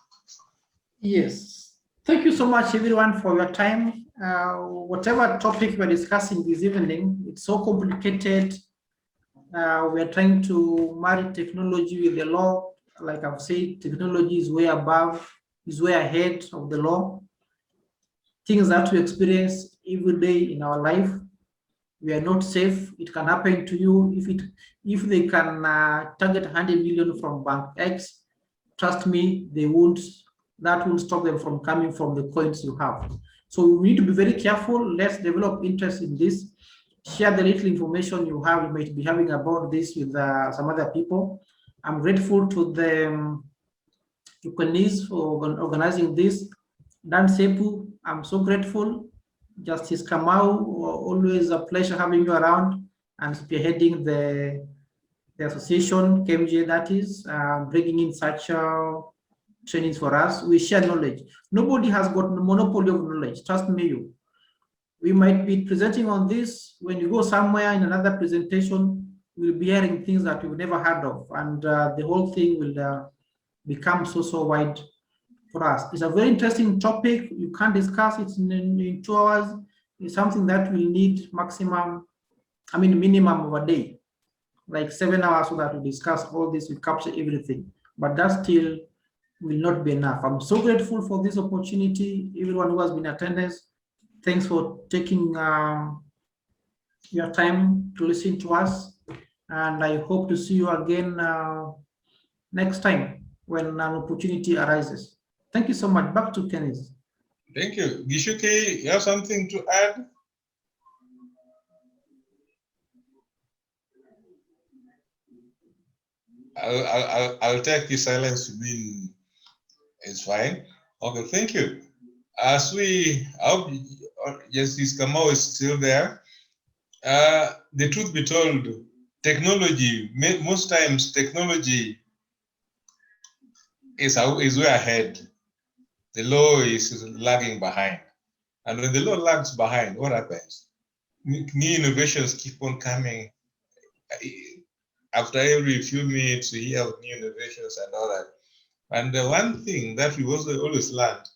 Yes. Thank you so much, everyone, for your time. Whatever topic we're discussing this evening, it's so complicated. We're trying to marry technology with the law. Like I've said, technology is way above, is way ahead of the law. things that we experience every day in our life. We are not safe. It can happen to you. If they can target 100 million from bank X, trust me, that won't stop them from coming from the coins you have. So we need to be very careful. Let's develop interest in this. Share the little information you have. You might be having about this with some other people. I'm grateful to the Ukrainians for organizing this. Dan Sepu, I'm so grateful. Justice Kamau, always a pleasure having you around and spearheading the association, KMJ that is, bringing in such trainings for us. We share knowledge. Nobody has got the monopoly of knowledge, trust me. We might be presenting on this. When you go somewhere in another presentation, we'll be hearing things that we've never heard of, and the whole thing will become so wide for us. It's a very interesting topic. You can't discuss it in 2 hours. It's something that will need minimum of a day, like 7 hours, so that we discuss all this, we capture everything. But that still will not be enough. I'm so grateful for this opportunity. Everyone who has been attendance, thanks for taking your time to listen to us. And I hope to see you again next time when an opportunity arises. Thank you so much. Back to Kenneth. Thank you. Gishuki, you have something to add? I'll take the silence to mean it's fine. Okay, thank you. As we hope Justice Kamau is still there. The truth be told, technology, most times technology is way ahead. The law is lagging behind. And when the law lags behind, what happens? New innovations keep on coming. After every few minutes, we hear of new innovations and all that. And the one thing that we also always learned,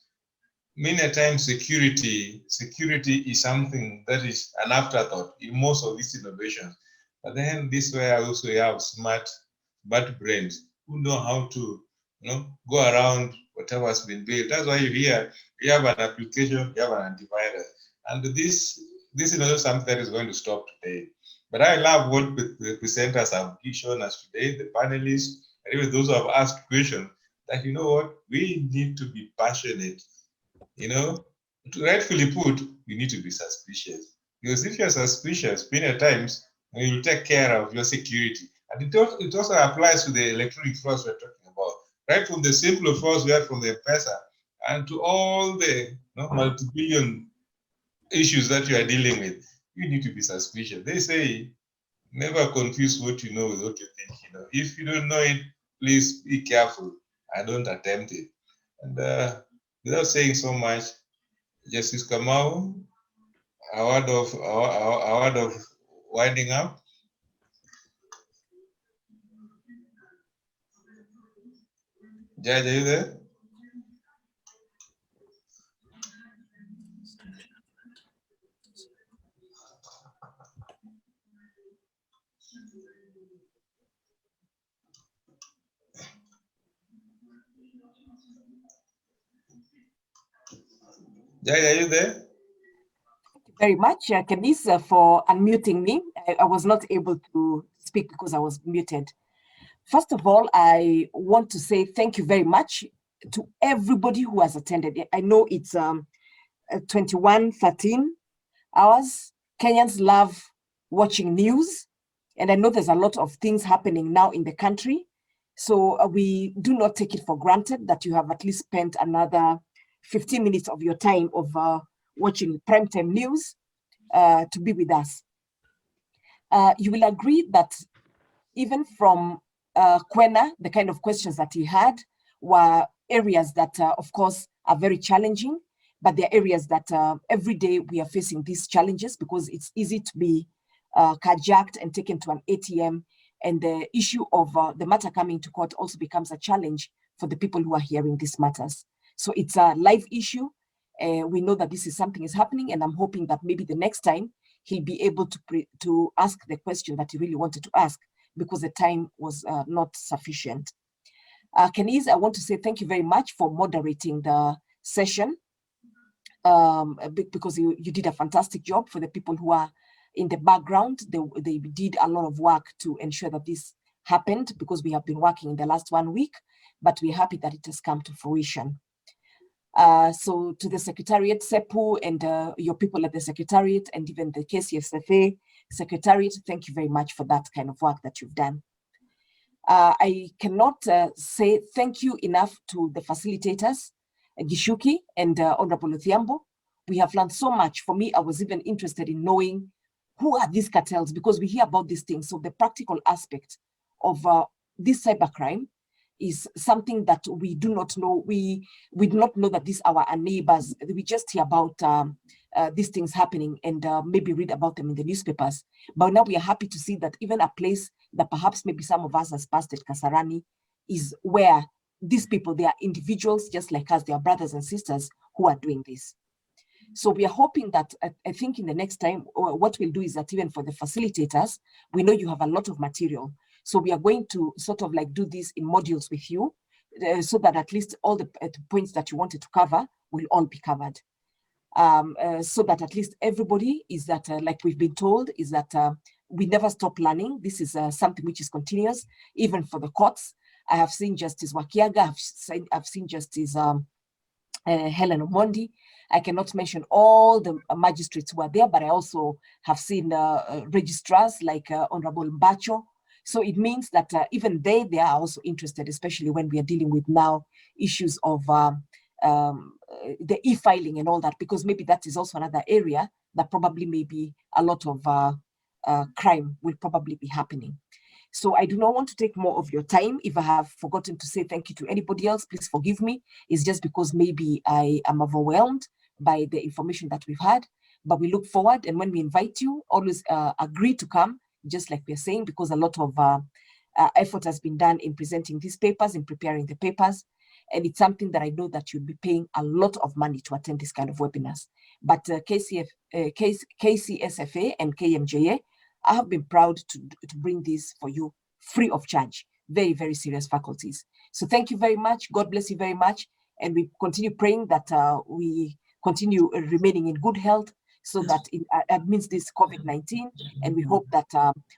many times security is something that is an afterthought in most of these innovations. But then this way also we have smart brains who know how to go around whatever has been built. That's why you have an application, you have an antivirus. And this is not something that is going to stop today. But I love what the presenters have shown us today, the panelists, and even those who have asked questions, that you know what, we need to be passionate. Rightfully put, we need to be suspicious. Because if you're suspicious, many times you will take care of your security. And it also applies to the electronic frauds we're talking about. Right from the simple frauds we had from the M-Pesa and to all the multi-billion issues that you are dealing with, you need to be suspicious. They say, never confuse what you know with what you think you know. If you don't know it, please be careful and don't attempt it. And without saying so much, Justice Kamau, a word of winding up. Judge, are you there? Judge, are you there? Thank you very much, Kenisa, for unmuting me. I was not able to speak because I was muted. First of all, I want to say thank you very much to everybody who has attended. I know it's 21:13 hours. Kenyans love watching news, and I know there's a lot of things happening now in the country. So we do not take it for granted that you have at least spent another 15 minutes of your time of watching primetime news to be with us. You will agree that even from Kwena, the kind of questions that he had were areas that, of course, are very challenging, but they're areas that every day we are facing these challenges because it's easy to be carjacked and taken to an ATM. And the issue of the matter coming to court also becomes a challenge for the people who are hearing these matters. So it's a live issue. We know that this is something is happening, and I'm hoping that maybe the next time he'll be able to ask the question that he really wanted to ask, because the time was not sufficient. Kenise, I want to say thank you very much for moderating the session. because you did a fantastic job. For the people who are in the background, they did a lot of work to ensure that this happened, because we have been working in the last 1 week, but we're happy that it has come to fruition. So to the Secretariat, SEPU, and your people at the Secretariat, and even the KCSFA Secretariat, thank you very much for that kind of work that you've done. I cannot say thank you enough to the facilitators, Gishuki and Honorable Othiambo. We have learned so much. For me, I was even interested in knowing who are these cartels, because we hear about these things. So the practical aspect of this cybercrime is something that we do not know. We do not know that these are our neighbors. We just hear about these things happening and maybe read about them in the newspapers. But now we are happy to see that even a place that perhaps maybe some of us has passed at Kasarani is where these people, they are individuals just like us, they are brothers and sisters who are doing this. So we are hoping that, I think in the next time, what we'll do is that even for the facilitators, we know you have a lot of material. So we are going to sort of like do this in modules with you, so that at least all the points that you wanted to cover will all be covered. So that at least everybody is that, like we've been told, is that we never stop learning. This is something which is continuous, even for the courts. I have seen Justice Wakiaga, I've seen Justice Helen Omondi. I cannot mention all the magistrates who are there, but I also have seen registrars like Honorable Mbacho. So it means that even they are also interested, especially when we are dealing with now issues of the e-filing and all that, because maybe that is also another area that probably maybe a lot of crime will probably be happening. So I do not want to take more of your time. If I have forgotten to say thank you to anybody else, please forgive me. It's just because maybe I am overwhelmed by the information that we've had, but we look forward. And when we invite you, always agree to come, just like we're saying, because a lot of effort has been done in presenting these papers, in preparing the papers. And it's something that I know that you'll be paying a lot of money to attend this kind of webinars. But KCSFA and KMJA, I have been proud to bring this for you free of charge. Very, very serious faculties. So thank you very much. God bless you very much. And we continue praying that we continue remaining in good health, so that it amidst this COVID-19, and we hope that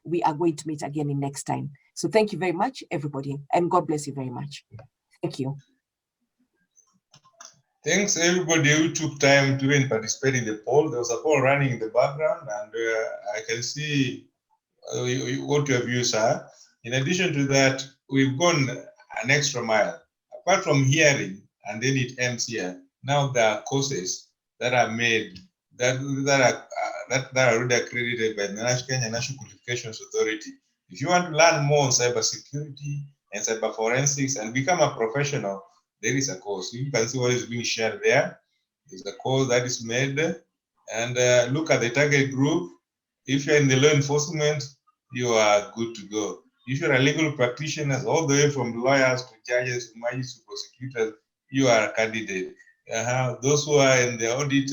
we are going to meet again in next time. So thank you very much, everybody, and God bless you very much. Thank you. Thanks everybody who took time to even participate in the poll. There was a poll running in the background, and I can see what your views are. In addition to that, we've gone an extra mile. Apart from hearing, and then it ends here, now there are courses that are made that are already accredited by the Kenya National Qualifications Authority. If you want to learn more on cybersecurity and cyber forensics and become a professional, there is a course. You can see what is being shared there. There's a course that is made, and look at the target group. If you're in the law enforcement, you are good to go. If you're a legal practitioner, all the way from lawyers to judges to magistrates to prosecutors, you are a candidate. Those who are in the audit,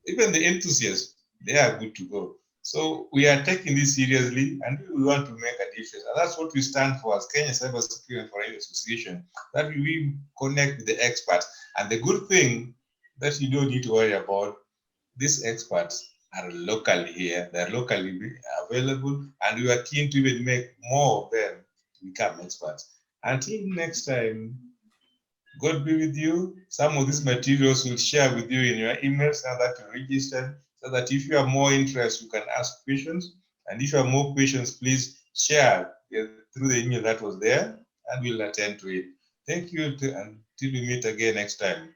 even the enthusiasts, they are good to go. So we are taking this seriously, and we want to make a difference. And that's what we stand for as Kenya Cyber Security and Forensic Association, that we connect with the experts. And the good thing that you don't need to worry about, these experts are locally here, they're locally available, and we are keen to even make more of them to become experts. Until next time, God be with you. Some of these materials we'll share with you in your emails now that you're registered, so that if you have more interest, you can ask questions. And if you have more questions, please share through the email that was there, and we'll attend to it. Thank you, until we meet again next time.